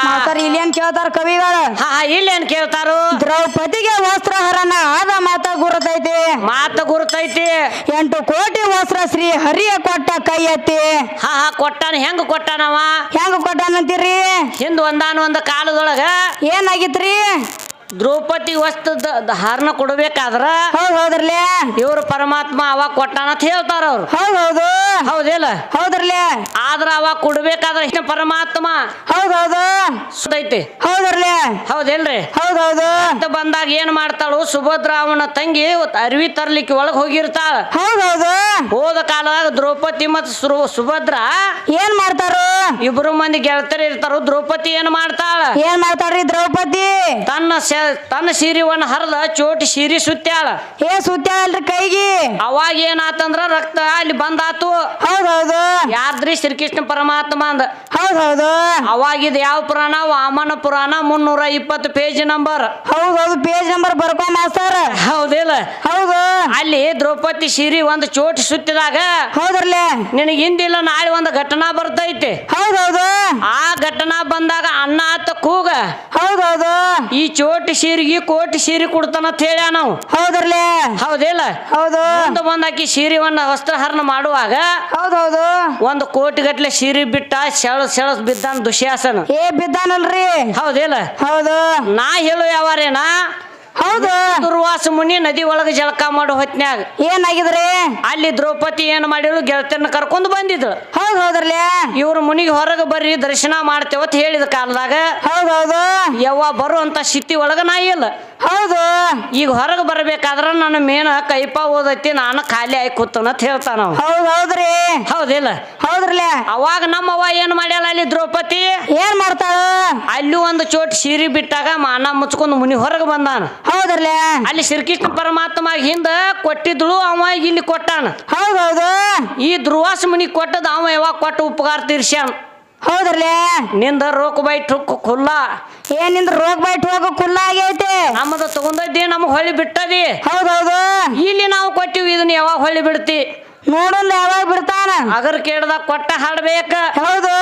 ಮಾತಾರ ಇಲ್ಲೇನ್ ಕೇಳ್ತಾರ ಕವಿಗಳು ಇಲ್ಲೇನ್ ಕೇಳ್ತಾರು ದ್ರೌಪದಿಗೆ ವಸ್ತ್ರಹರಣ ಆದ ಮಾತ ಗುರುತೈತಿ 8 ಕೋಟಿ ವಸ್ತ್ರ ಶ್ರೀ ಹರಿಯ ಕೊಟ್ಟ ಕೈ ಎತ್ತಿ ಕೊಟ್ಟಾನ ಹೆಂಗ ಕೊಟ್ಟಾನವ ಹೆಂಗ ಕೊಟ್ಟಾನಂತೀರಿ ಹಿಂದ್ ಒಂದಾನೊಂದ ಕಾಲದೊಳಗ ಏನಾಗಿತ್ರಿ ದ್ರೌಪದಿ ವಸ್ತ್ರದ ಹರಣ ಕೊಡ್ಬೇಕಾದ್ರ ಹೌದ್ರಲ್ಲೇ ಇವ್ರು ಪರಮಾತ್ಮ ಅವಾಗ ಕೊಟ್ಟಾನ ಅಂತ ಹೇಳ್ತಾರ ಅವ್ರು ಹೌದು ಹೌದಿಲ್ಲ ಹೌದ್ರಲ್ಲೇ ಆದ್ರ ಅವಾಗ ಕೊಡ್ಬೇಕಾದ್ರ ಇಷ್ಟ ಪರಮಾತ್ಮ ಹೌದು ಸುತ್ತೈತಿ ಹೌದ್ರಲ್ಲೇ ಹೌದಿಲ್ರಿ ಹೌದು ಅಂತ ಬಂದಾಗ ಏನ್ ಮಾಡ್ತಾಳು ಸುಭದ್ರ ಅವನ ತಂಗಿ ಅರಿವಿ ತರ್ಲಿಕ್ಕೆ ಒಳಗ್ ಹೋಗಿರ್ತಾಳ ಹೌದು ಹೋದ ಕಾಲದಾಗ ದ್ರೌಪದಿ ಮತ್ತು ಸುಭದ್ರ ಏನ್ ಮಾಡ್ತಾರು ಇಬ್ರು ಮಂದಿ ಗೆಳತರು ಇರ್ತಾರು ದ್ರೌಪದಿ ಏನ್ ಮಾಡ್ತಾರ್ರಿ ದ್ರೌಪದಿ ತನ್ನ ಸೀರಿವನ್ನ ಹರಿದ ಚೋಟಿ ಸೀರಿ ಸುತ್ತಾಳ ಸುತ್ತಾಳಲ್ರಿ ಕೈಗಿ ಅವಾಗ ಏನಾತಂದ್ರ ರಕ್ತ ಅಲ್ಲಿ ಬಂದಾತು ಹೌದು ಯಾರ್ದ್ರಿ ಶ್ರೀಕೃಷ್ಣ ಪರಮಾತ್ಮ ಅಂದ ಹೌದು ಅವಾಗ ಇದು ಯಾವ ಪುರಾಣ ವಾಮನ ಪುರಾಣ 320 ಪೇಜ್ ನಂಬರ್ ಹೌದು ಪೇಜ್ ನಂಬರ್ ಬರ್ಕೊ ಮಾಸ್ತರ್ ಹೌದಿಲ್ಲ ಹೌದು ಅಲ್ಲಿ ದ್ರೌಪದಿ ಸೀರಿ ಒಂದು ಚೋಟಿ ಸುತ್ತಿದಾಗ ಹೌದ್ರಲ್ಲೇ ನಿನಗೆ ಹಿಂದಿಲ್ಲ ನಾಳೆ ಒಂದು ಘಟನಾ ಬರ್ತೈತಿ ಹೌದು ಆ ಘಟನಾ ಬಂದಾಗ ಅನ್ನ ಆತ ಕೂಗ ಹೌದು ಈ ಚೋಟಿ ಸೀರಿಗೆ ಕೋಟಿ ಸೀರೆ ಕೊಡ್ತಾನಂತ ಹೇಳ್ಯ ನಾವು ಹೌದ್ರಲ್ಲೇ ಹೌದಿಲ್ಲ ಹೌದು ಬಂದಾಕಿ ಸೀರೆವನ್ನ ವಸ್ತ್ರಹರಣ ಮಾಡುವಾಗ ಹೌದು 1 ಕೋಟಿ ಗಟ್ಲೆ ಸೀರೆ ಬಿಟ್ಟ ಸೆಳಸ್ ಬಿದ್ದಾನ ದುಶ್ಯಾಸನ ಬಿದ್ದಾನಲ್ರಿ ಹೌದಿಲ್ಲ ಹೌದು ನಾ ಹೇಳು ಯಾವಾರೇನಾ ಹೌದು ದುರ್ವಾಸ ಮುನಿ ನದಿ ಒಳಗೆ ಜಳಕ ಮಾಡೋ ಹೊತ್ನ್ಯಾಗ ಏನಾಗಿದ್ರಿ ಅಲ್ಲಿ ದ್ರೌಪದಿ ಏನ್ ಮಾಡಿದ್ರು ಗೆಳತಿಯನ್ನ ಕರ್ಕೊಂಡು ಬಂದಿದ್ರು ಹೌದ್ರಲ್ಲೇ ಇವ್ರು ಮುನಿಗೆ ಹೊರಗೆ ಬರ್ರಿ ದರ್ಶನ ಮಾಡ್ತೇವತ್ ಹೇಳಿದ ಕಾಲದಾಗ ಹೌದು ಯವ್ವ ಬರುವಂತ ಸ್ಥಿತಿ ಒಳಗ ನಾ ಇಲ್ಲ ಹೌದು ಈಗ ಹೊರಗೆ ಬರ್ಬೇಕಾದ್ರ ನನ್ನ ಮೇನ ಕೈಪ ಓದೈತಿ ನಾನು ಖಾಲಿ ಆಗಿ ಕೂತನಂತ ಹೇಳ್ತಾನ ಹೌದ್ರಿ ಹೌದಿಲ್ಲ ಹೌದ್ರಲ್ಲೇ ಅವಾಗ ನಮ್ಮವ್ವ ಏನ್ ಮಾಡ್ಯಾಳ ಅಲ್ಲಿ ದ್ರೌಪದಿ ಏನ್ ಮಾಡ್ತಾಳ ಅಲ್ಲಿ ಒಂದು ಚೋಟ್ ಸೀರೆ ಬಿಟ್ಟಾಗ ಮಾನ ಮುಚ್ಕೊಂಡು ಮುನಿ ಹೊರಗೆ ಬಂದಾನ ಹೌದ್ರಲ್ಲೇ ಅಲ್ಲಿ ಶ್ರೀಕೃಷ್ಣ ಪರಮಾತ್ಮ ಹಿಂದ ಕೊಟ್ಟಿದ್ಳು ಅವ ಇಲ್ಲಿ ಕೊಟ್ಟಾನ ಹೌದು ಈ ದುರ್ವಾಸ ಮುನಿ ಕೊಟ್ಟದ ಅವ ಯಾವಾಗ ಕೊಟ್ಟ ಉಪಕಾರ ತೀರ್ಸ್ಯಾನ ಹೌದ್ರಲ್ಲೇ ನಿಂದ ರೋಕ್ ಬೈಟ್ ಖುಲ್ಲ ಏನಿಂದ ರೋಗ ಬೈಟ್ ಹೋಗ ಕುಲ್ಲ ಆಗೈತೆ ನಮ್ಮದ ತಗೊಂಡದ್ದಿ ನಮಗ್ ಹೊಳ್ಳಿ ಬಿಟ್ಟದಿ ಹೌದು ಇಲ್ಲಿ ನಾವು ಕೊಟ್ಟಿವಿ ಇದನ್ನ ಯಾವಾಗ ಹೊಳ್ಳಿ ಬಿಡ್ತಿ ನೋಡಲ್ಲ ಯಾವಾಗ ಬಿಡ್ತಾನ ಅಗರ್ ಕೇಳ್ದಾಗ ಕೊಟ್ಟ ಹಾಡ್ಬೇಕ ಹೌದು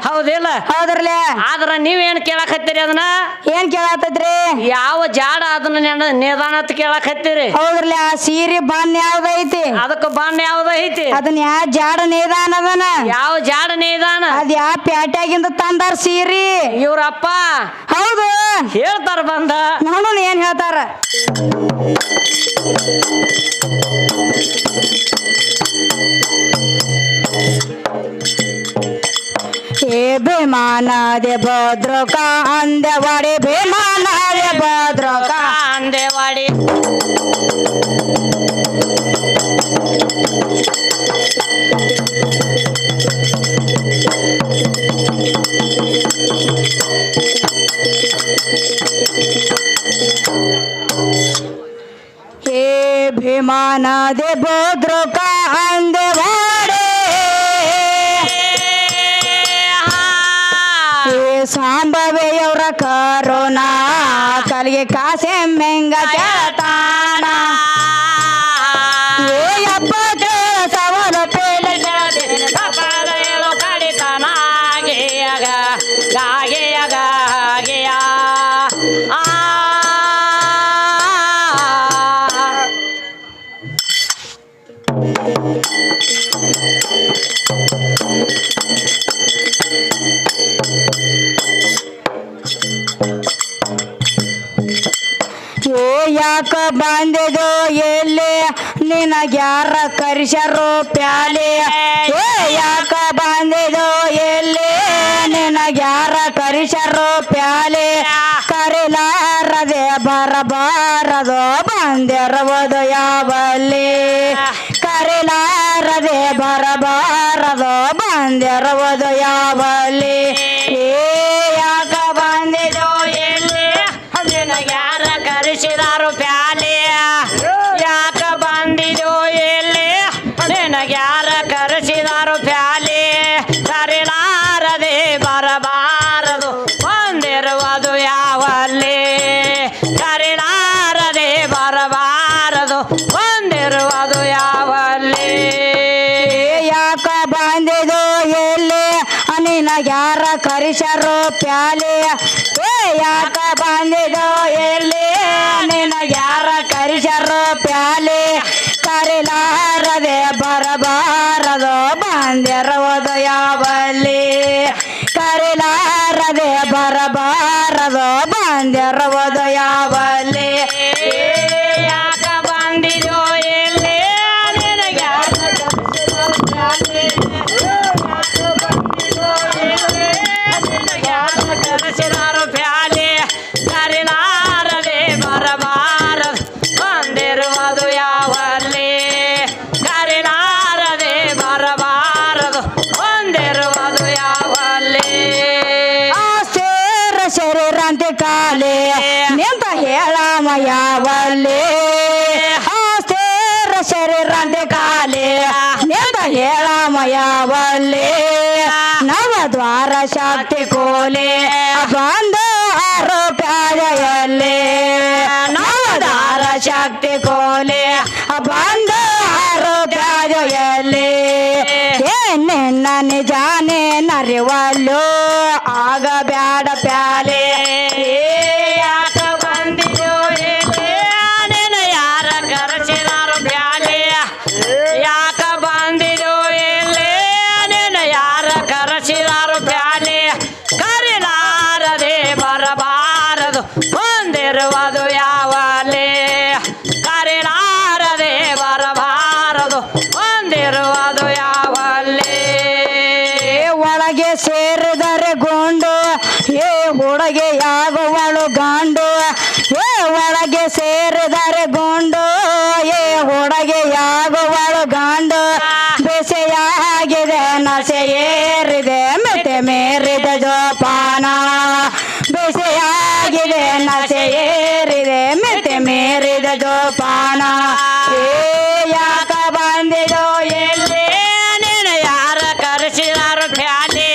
ಹೌದಿಲ್ಲ ಹೌದ್ರಲ್ಲೇ ಆದ್ರ ನೀವೇನ್ ಕೇಳಾಕತ್ತೀರಿ ಅದನ್ನ ಏನ್ ಕೇಳಾತದ್ರಿ ಯಾವ ಜಾಡ ಅದನ್ನ ನಿಧಾನ ಅಂತ ಕೇಳಾಕತ್ತೀರಿ ಹೌದ್ರಲ್ಲೇ ಆ ಸೀರೆ ಬಣ್ಣ ಯಾವ್ದೈತಿ ಅದಕ್ಕ ಬಣ್ಣ ಯಾವ್ದೈತಿ ಅದನ್ನ ಯಾವ ಜಾಡ ನೇದಾನ ಅದನ ಯಾವ ಜಾಡ ನೇದಾನ ಅದ್ ಯಾವ ಪ್ಯಾಟ್ಯಾಗಿಂದ ತಂದಾರ ಸೀರಿ ಇವ್ರಪ್ಪ ಹೌದು ಹೇಳ್ತಾರ ಬಂದ ನೋಡೋಣ ಏನ್ ಹೇಳ್ತಾರ हे बेमाना दे भद्र का अंदेवाड़ी बेमाना दे भद्र का अंदेवाड़ी हे बेमाना दे भद्र का अंदेवाड़ी ಸಾಂಬವೆಯವರ ಕರೋನಾ ಕಲಿಗೆ ಕಾಸೆ ಮೆಂಗ ಕೇಳ್ತಾನ ಏ ಅಪ್ಪ ಕೇಳ್ತಾನ ಯಾಕ ಬಂದಿದು ಎಲ್ಲಿ ನಿನಗ್ಯಾರ ಕರಿಸರು ಪ್ಯಾಲೆ ಏ ಯಾಕ ಬಂದಿದು ಎಲ್ಲಿ ನಿನಗ್ಯಾರ ಕರಿಸರು ಪ್ಯಾಲೆ ಕರಿಲಾರದೆ ಬರಬಾರದು ಬಂದಿರುವುದು ಯಾವಲ್ಲಿ ಕರಿಲಾರದೆ ಬರಬಾರದು ಬಂದಿರುವುದು ಯಾವಲ್ಲಿ ಏ ಯಾಕ ಬಂದಿದು ಎಲ್ಲಿ ನಿನಗ್ಯಾರ ಕರೆಸಿದಾರು ಪ್ಯಾಲೆ ಯಾಕ ಬಂದಿದು ಎಲ್ಲಿ ನಿನಗ್ಯಾರ ಕರೆಸಿದಾರು ಪ್ಯಾಲೆ ಕರಿಲಾರದೆ ಬರಬಾರದು ಬಂದಿರುವುದು ಯಾವಲ್ಲಿ ಕರಿಲಾರದೆ ಬರಬಾರದು ಬಂದಿರುವುದು ಯಾವಲ್ಲಿ ಯಾಕ ಬಂದಿದು ಎಲ್ಲಿ ನಿನಗ್ಯಾರ ಕರಿಸರು ಪ್ಯಾಲೆ ಏ ಯಾಕ ಬಂದಿದು ಎಲ್ಲಿ ನಿನಗ್ಯಾರ ಕರಿಸರು ಪ್ಯಾಲೆ ಕರಿಲಾರದೆ ಬರಬಾರದು ಬಂದಿರುವುದು ಯಾವಲ್ಲಿ ಕರಿಲಾರದೆ ಬರಬಾರದು ಬಂದಿರುವುದು ಯಾವಲ್ಲಿ ಯಾಕ ಬಂದಿದೋ ಎಲ್ಲಿ ನಿನಗ್ಯಾರ ಕರೆಸಿದಾರು ಪ್ಯಾಲೆ ಯಾಕ ಬಂದಿದೋ ಎಲ್ಲಿ ನಿನಗ್ಯಾರ ಕರೆಸಿದಾರು ಪ್ಯಾಲೆ ಕರಿಲಾರದೆ ಬರಬಾರದು ಬಂದಿರುವುದು ಯಾವಲ್ಲಿ ಕರಿಲಾರದೆ ಬರಬಾರದು ಬಂದಿರುವುದು ಯಾವಲ್ಲಿ ಸೇರ ಶರೀರಂತೆ ಕಾಲೆ ನಿಂತ ಹೇಳಮ ಯಾವಲ್ಲಿ ಸೇರ ಶರೀರಂತೆ ಕಾಲೆ ನಿಂತ ಹೇಳಮ ಯಾವಲ್ಲಿ ನವದ್ವಾರ ಶಕ್ತಿ ಕೋಲೆ ಬಂದ ಆರೋಪ್ಯಾಯಲ್ಲಿ ನವದ್ವಾರ ಶಕ್ತಿ ಕೋಲೆ ಬಂದ ಆರೋಪ್ಯಾಯಲ್ಲಿ ನಿನ್ನ ನಿಜಾನೆ ನರಿವಲ್ಲು ಆಗ ಬ್ಯಾಡ ಪ್ಯಾಲೆ ಯಾಕ ಬಂದಿದೋ ಎಲ್ಲಿ ನಿನ ಯಾರ ಕರೆಸಿದಾರು ಪ್ಯಾಲೆ ಯಾಕ ಬಂದಿದೋ ಎಲ್ಲಿ ನಿನ ಯಾರ ಕರೆಸಿದಾರು ಪ್ಯಾಲೆ ಕರಿಲಾರದೆ ಬರಬಾರದು ಬಂದಿರುವುದು ಯಾವಲ್ಲಿ ಕರಿಲಾರದೆ ಬರಬಾರದು ಬಂದಿರುವುದು ಯಾವಲ್ಲಿ ಒಳಗೆ ಸೇರಿದರೆ ಗೊಂಡು ಏ ಹುಡುಗೆ ಯಾಗುವಳು ಗಾಂಡು ಏ ಒಳಗೆ ಸೇರಿದರೆ ಗೊಂಡು ಏ ಹುಡುಗೆ ಯಾಗುವಳು ಗಾಂಡು ಬೆಸೆಯಾಗಿದೆ ನಸೆ ಏರಿದೆ ಮೆತೆ ಮೇರಿದ ಜೋಪಾನ ಬೆಸೆಯಾಗಿದೆ ನಸೆ ಏರಿದೆ ಮೆತೆ ಮೇರಿದ ಜೋಪಾನ ಏ ಯಾಕ ಬಂದಿದೋ ಎಲ್ಲಿ ನಿನ ಯಾರ ಕರೆಸಿದಾರು ಪ್ಯಾಲೆ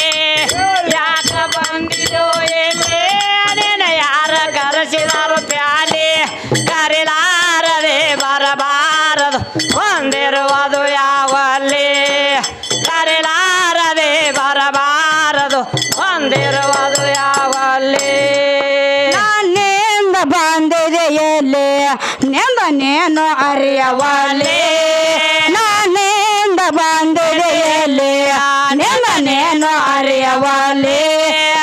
ಯಾಕ ಬಂದಿದೋ ಎಲ್ಲಿ ನಿನ ಯಾರ ಕರೆಸಿದಾರು ಪ್ಯಾಲೆ ಕರಿಲಾರದೆ ಬರಬಾರದು ಬಂದಿರುವುದು ಯಾವಲ್ಲಿ ಕರಿಲಾರದೆ ಬರಬಾರದು ಬಂದಿರುವುದು ಯಾವಲ್ಲಿ ನಾನಿಂದ ಬಂದಿದೆ ಎಲ್ಲಿ ನಿಂದ ನೀನು ಅರಿಯವಲ್ಲಿ ನಾನಿಂದ ಬಂದಿದೆ ಎಲ್ಲಿ ನಿಂದ ನೀನು ಅರಿಯವಲ್ಲಿ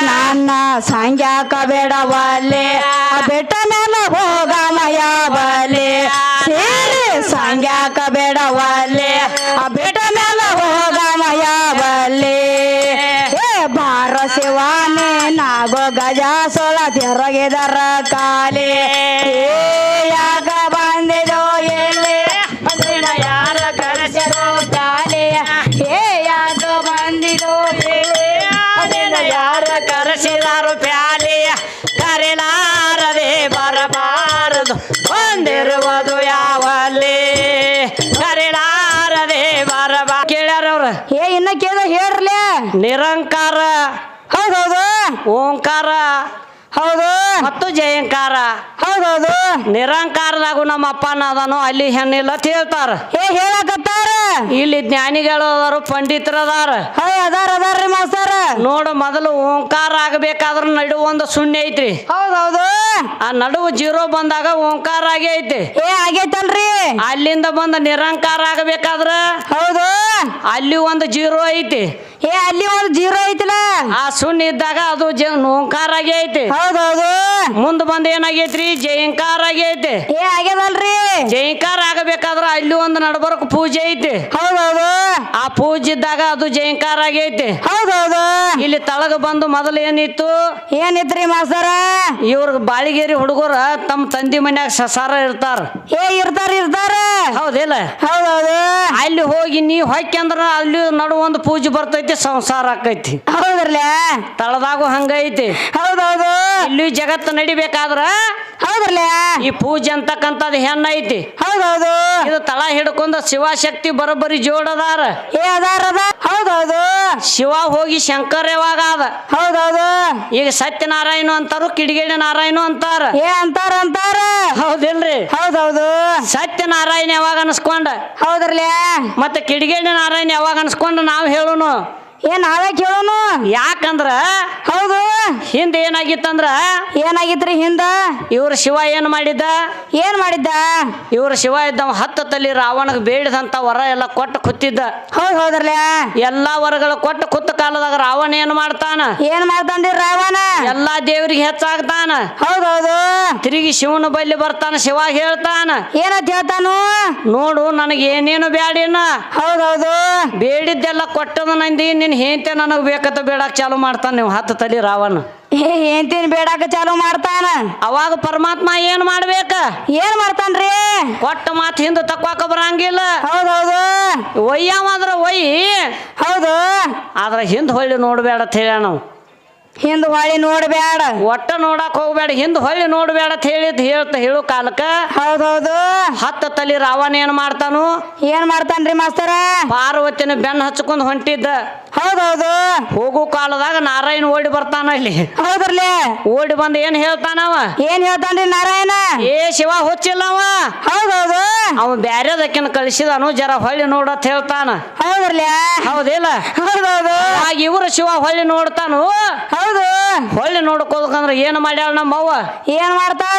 ನನ್ನ ಸಂಗ್ಯಾಕ ಬಿಡವಲ್ಲಿ ಬಿಟ್ಟ ಮೇಲೆ ಹೋಗಮಯವಲ್ಲಿ ಸೇರಿ ಸಂಗ್ಯಾಕ ಬಿಡವಲ್ಲಿ ಬಿಟ್ಟ ಮೇಲೆ ಹೋಗಮಯವಲ್ಲಿ ಏ ಬಾರ ಶಿವಾನಿ ನಾಗೋ ಗಜ ಸೊಳ ತಿರುಗಿದರ ಕಾಲಿ ಏ ಯಾಕ ಬಂದಿದೋ ಎಲ್ಲಿ ನಿನ ಯಾರ ಕರೆಸಿದೋ ಪ್ಯಾಲೆ ಏ ಯಾಕ ಬಂದಿದೋ ನಿನ ಯಾರ ಕರೆಸಿದಾರು ಪ್ಯಾಲೆ ಕರಿಲಾರದೆ ಬರಬಾರದು ಬಂದಿರುವುದು ಯಾವಲ್ಲಿ ಕರಿಲಾರದೆ ಬರಬ ಕೇಳ್ಯಾರವ್ರ ಏ ಇನ್ನ ಕೇಳ ಹೇಳ್ರಲೇ ನಿರಂಕಾರ ಹೌದೌದು ಓಂಕಾರ ಹೌದು ಮತ್ತು ಜಯಂಕಾರ ಹೌದೌದು ನಿರಂಕಾರದಾಗು ನಮ್ಮ ಅಪ್ಪನ ಅದನು ಅಲ್ಲಿ ಹೆಣ್ಣಿಲ್ಲ ಅಂತ ಹೇಳ್ತಾರ ಏ ಹೇಳಕತ್ತಾರ ಇಲ್ಲಿ ಜ್ಞಾನಿಗಳು ಅದಾರು ಪಂಡಿತರು ಅದಾರ ಅದಾರ್ರಿ ಮಾಸ್ತಾರ ನೋಡು ಮೊದಲು ಓಂಕಾರ ಆಗಬೇಕಾದ್ರ ನಡುವ ಒಂದು ಶೂನ್ಯ ಐತ್ರಿ ಹೌದೌದು ಆ ನಡುವು ಜೀರೋ ಬಂದಾಗ ಓಂಕಾರ ಆಗೇ ಐತಿ ಏ ಆಗೈತಲ್ರಿ ಅಲ್ಲಿಂದ ಬಂದ ನಿರಂಕಾರ ಆಗಬೇಕಾದ್ರ ಹೌದು ಅಲ್ಲಿ ಒಂದು ಜೀರೋ ಐತಿ ಏ ಅಲ್ಲಿ ಒಂದು ಜೀರೋ ಐತಿಲ್ಲ ಆ ಸುಣ್ಣ ಇದ್ದಾಗ ಅದು ಓಂಕಾರ ಆಗೈತಿ. ಹೌದೌದು. ಮುಂದ್ ಬಂದ್ ಏನಾಗೈತ್ರಿ ಜಯಂಕಾರ ಆಗೈತಿ. ಏ ಆಗ್ಯದಲ್ರಿ. ಜಯಂಕಾರ ಆಗಬೇಕಾದ್ರ ಅಲ್ಲಿ ಒಂದು ನಡಬರ್ಕ್ ಪೂಜೆ ಐತಿ. ಹೌದೌದು. ಆ ಪೂಜೆ ಇದ್ದಾಗ ಅದು ಜಯಂಕಾರ ಆಗೈತಿ. ಹೌದೌದು. ಇಲ್ಲಿ ತಳಗ ಬಂದು ಮೊದಲು ಏನಿತ್ತು ಏನಿತ್ರಿ ಮಾಸ್ತರ? ಇವ್ರ ಬಾಳಿಗೇರಿ ಹುಡುಗರ ತಮ್ಮ ತಂದಿ ಮನ್ಯಾಗ ಸಸಾರ ಇರ್ತಾರ. ಏ ಇರ್ತಾರ ಇರ್ತಾರ. ಹೌದಿಲ್ಲ? ಹೌದೌದು. ಅಲ್ಲಿ ಹೋಗಿ ನೀ ಹೊಯ್ಕಂದ್ರ ಅಲ್ಲಿ ನಡು ಒಂದು ಪೂಜೆ ಬರ್ತೈತಿ, ಸಂಸಾರ ಆಕೈತಿ. ಹೌದ್ರಲ್ಲ? ತಳದಾಗು ಹಂಗೈತಿ. ಹೌದೌದು. ಇಲ್ಲಿ ಜಗತ್ತು ನಡಿಬೇಕಾದ್ರ ಹೌದ್ರಲ್ಲ ಈ ಪೂಜೆ ಅಂತಕ್ಕಂಥದ್ದು ಹೆಣ್ಣ ಐತಿ. ಹೌದೌದು. ಇದು ತಳ ಹಿಡ್ಕೊಂಡ ಶಿವಶಕ್ತಿ ಬರೋಬ್ಬರಿ ಜೋಡದಾರ. ಏ ಅದಾರ ಅದ. ಹೌದೌದು. ಶಿವ ಹೋಗಿ ಶಂಕರ ಯಾವಾಗ ಅದ. ಹೌದೌದು. ಈಗ ಸತ್ಯನಾರಾಯಣ ಅಂತಾರು, ಕಿಡಿಗೇಡಿ ನಾರಾಯಣ ಅಂತಾರ. ಏ ಅಂತಾರ ಅಂತಾರ. ಹೌದಿಲ್ರಿ? ಹೌದೌದು. ಸತ್ಯನಾರಾಯಣ ಯಾವಾಗ ಅನ್ಸ್ಕೊಂಡ, ಹೌದ್ರಲ್ಲ? ಮತ್ತೆ ಕಿಡಿಗೇಡಿ ನಾರಾಯಣ ಯಾವಾಗ ಅನ್ಸ್ಕೊಂಡ ನಾವ್ ಹೇಳುನು. ಏ ನಾವೇ ಕೇಳೋನು. ಯಾಕಂದ್ರ ಹೌದು. ಹಿಂದ ಏನಾಗಿತ್ತಂದ್ರ ಏನಾಗಿತ್ರಿ ಹಿಂದ? ಇವ್ರ ಶಿವ ಏನ್ ಮಾಡಿದ್ದ? ಏನ್ ಮಾಡಿದ್ದ? ಇವ್ರ ಶಿವ ಇದ್ದವ 10 ತಲಿ ರಾವಣಗ್ ಬೇಡಿದಂತ ವರ ಎಲ್ಲ ಕೊಟ್ಟು ಕೂತಿದ್ದ. ಹೌದ್ರಲ್ಲ? ಎಲ್ಲಾ ವರಗಳು ಕೊಟ್ಟು ಕೂತ ಕಾಲದಾಗ ರಾವಣ ಏನ್ ಮಾಡ್ತಾನ? ಏನ್ ಮಾಡ್ತಾನ್ರಿ ರಾವಣ? ಎಲ್ಲಾ ದೇವರಿಗೆ ಹೆಚ್ಚಾಗ್ತಾನ. ಹೌದೌದು. ತಿರುಗಿ ಶಿವನ ಬಲ್ಲಿ ಬರ್ತಾನ. ಶಿವ ಹೇಳ್ತಾನ, ಏನಂತ ಹೇಳ್ತಾನು? ನೋಡು ನನಗೆ ಏನೇನು ಬ್ಯಾಡಿನ. ಹೌದೌದು. ಬೇಡಿದ್ದೆಲ್ಲ ಕೊಟ್ಟದ ನಂದಿ, ನಿನ್ ಹೇಂತೆ ನನಗ್ ಬೇಕಂತ ಬೇಡಾಕ್ ಚಾಲು ಮಾಡ್ತಾನ. ನೀವು 10 ತಲಿ ರಾವಣ ಏನ್ತೇನ್ ಬೇಡಾಕ ಚಾಲು ಮಾಡ್ತಾನ. ಅವಾಗ ಪರಮಾತ್ಮ ಏನ್ ಮಾಡ್ಬೇಕ? ಏನ್ ಮಾಡ್ತಾನ್ರಿ? ಕೊಟ್ಟ ಮಾತು ಹಿಂದ ತಕ್ವಾಕ ಬರಂಗಿಲ್ಲ. ಹೌದೌದು. ಒಯ್ಯಾವಾದ್ರ ಒಯ್ಯಿ, ಹೌದು. ಆದ್ರ ಹಿಂದ್ ಹೊಳ್ಳಿ ನೋಡ್ಬೇಡ ಅಂತ ಹೇಳ. ನಾವು ಹಿಂದ್ ಹೊಳಿ ನೋಡ್ಬೇಡ, ಒಟ್ಟ ನೋಡಕ್ ಹೋಗ್ಬೇಡ, ಹಿಂದ್ ಹೊಳ್ಳಿ ನೋಡ್ಬೇಡ ಅಂತ ಹೇಳು ಕಾಲಕ್ಕ ಹೌದೌದು 10 ತಲಿ ರಾವಣ ಏನ್ ಮಾಡ್ತಾನು? ಏನ್ ಮಾಡ್ತಾನ್ರಿ ಮಾಸ್ತರ? ಪಾರ್ವತಿನ ಬೆನ್ನ ಹಚ್ಕೊಂಡ್ ಹೊಂಟಿದ್ದ. ಹೌದೌದು. ಹೋಗು ಕಾಲದಾಗ ನಾರಾಯಣ ಓಡಿ ಬರ್ತಾನ. ಇಲ್ಲಿ ಹೌದ್ರಲ್ಲ? ಓಡಿ ಬಂದ್ ಏನ್ ಹೇಳ್ತಾನವ? ಏನ್ ಹೇಳ್ತಾನ್ರಿ ನಾರಾಯಣ? ಏ ಶಿವ ಹುಚ್ಚಿಲ್ಲವ. ಹೌದೌದು. ಅವ ಬ್ಯಾರೆದಕ್ಕಿನ ಕಳಿಸಿದಾನು, ಜರ ಹೊಳ್ಳಿ ನೋಡತ್ ಹೇಳ್ತಾನ. ಹೌದ್ರಲ್ಲ? ಹೌದಿಲ್ಲ? ಹೌದೌದು. ಆಗ ಇವ್ರ ಶಿವ ಹೊಳ್ಳಿ ನೋಡ್ತಾನು. ಹೌದು. ಹೊಳ್ಳಿ ನೋಡ್ಕೋಬೇಕಂದ್ರ ಏನ್ ಮಾಡ್ಯಾಳ ನಮ್ಮವ್ವ? ಏನ್ ಮಾಡ್ತಾಳ?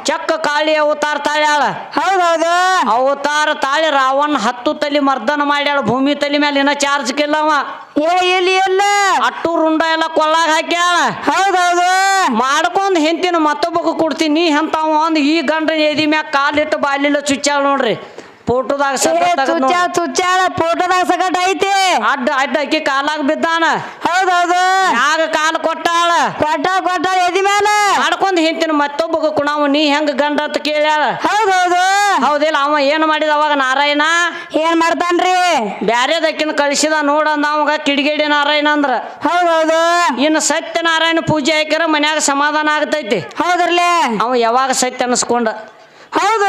ಚಕ್ಕ ಕಾಳಿ ಅವತಾರ ತಾಳ್ಯಾಳ. ಹೌದೌದು. ಅವತಾರ ತಾಳಿ ರಾವಣ 10 ತಲಿ ಮರ್ದನ ಮಾಡ್ಯಾಳ. ಭೂಮಿ ತಲಿ ಮೇಲೆ ಇನ್ನ ಚಾರ್ಜ್ ಕಿಲ್ಲವ. ಏ ಇಲ್ಲಿ ಎಲ್ಲ ಅಟ್ಟು ರುಂಡ ಎಲ್ಲ ಕೊಳ್ಳಾಗ ಹಾಕ್ಯಾಳ. ಹೌದೌದು. ಮಾಡ್ಕೊಂಡ್ ಹೆಂತಿನ ಮತ್ತೊಬ್ಬಕ ಕೊಡ್ತೀನಿ ಅಂತಾವ. ಒಂದ್ ಈ ಗಂಡ ಎದಿ ಮ್ಯಾಗ ಕಾಲಿಟ್ಟು ಬಾಲಿಲ್ಲ ಚುಚ್ಚಾಳ ನೋಡ್ರಿ. ಫೋಟೋದಾಗ ಚುಚ್ಚಾಳ ಫೋಟೋದಾಗ ಸಗಟ್ ಐತಿ. ಅಡ್ಡ ಅಕ್ಕಿ ಕಾಲಾಗ ಬಿದ್ದಾನ. ಹೌದೌದು. ಯಾಗ ಕಾಲ ಕೊಟ್ಟಾಳ. ಕೊಟ್ಟಾಳ ಎದಿ ಮೇಲೆ ಮಾಡ್ಕೊಂಡ್ ಹೆಂತಿನ ಮತ್ತೊಬ್ಬಗ ಕುಣಾವ. ನೀ ಹೆಂಗ ಗಂಡ ಅಂತ ಕೇಳ್ಯಾಳ. ಹೌದೌದು. ಹೌದಿಲ್ಲ? ಅವ ಏನ್ ಮಾಡಿದ ಅವಾಗ ನಾರಾಯಣ? ಏನ್ ಮಾಡ್ತಾನ್ರಿ? ಬ್ಯಾರೆದಕ್ಕಿನ ಕಳಿಸಿದ ನೋಡಂದ ಅವಾಗ ಕಿಡಿಗೇಡಿ ನಾರಾಯಣ ಅಂದ್ರ. ಹೌದೌದು. ಇನ್ನು ಸತ್ಯನಾರಾಯಣ ಪೂಜೆ ಹಾಕ್ಯಾರ ಮನ್ಯಾಗ ಸಮಾಧಾನ ಆಗ್ತೈತಿ. ಹೌದ್ರಲ್ಲೇ? ಅವ ಯಾವಾಗ ಸತ್ಯ ಅನ್ಸ್ಕೊಂಡ. ಹೌದು.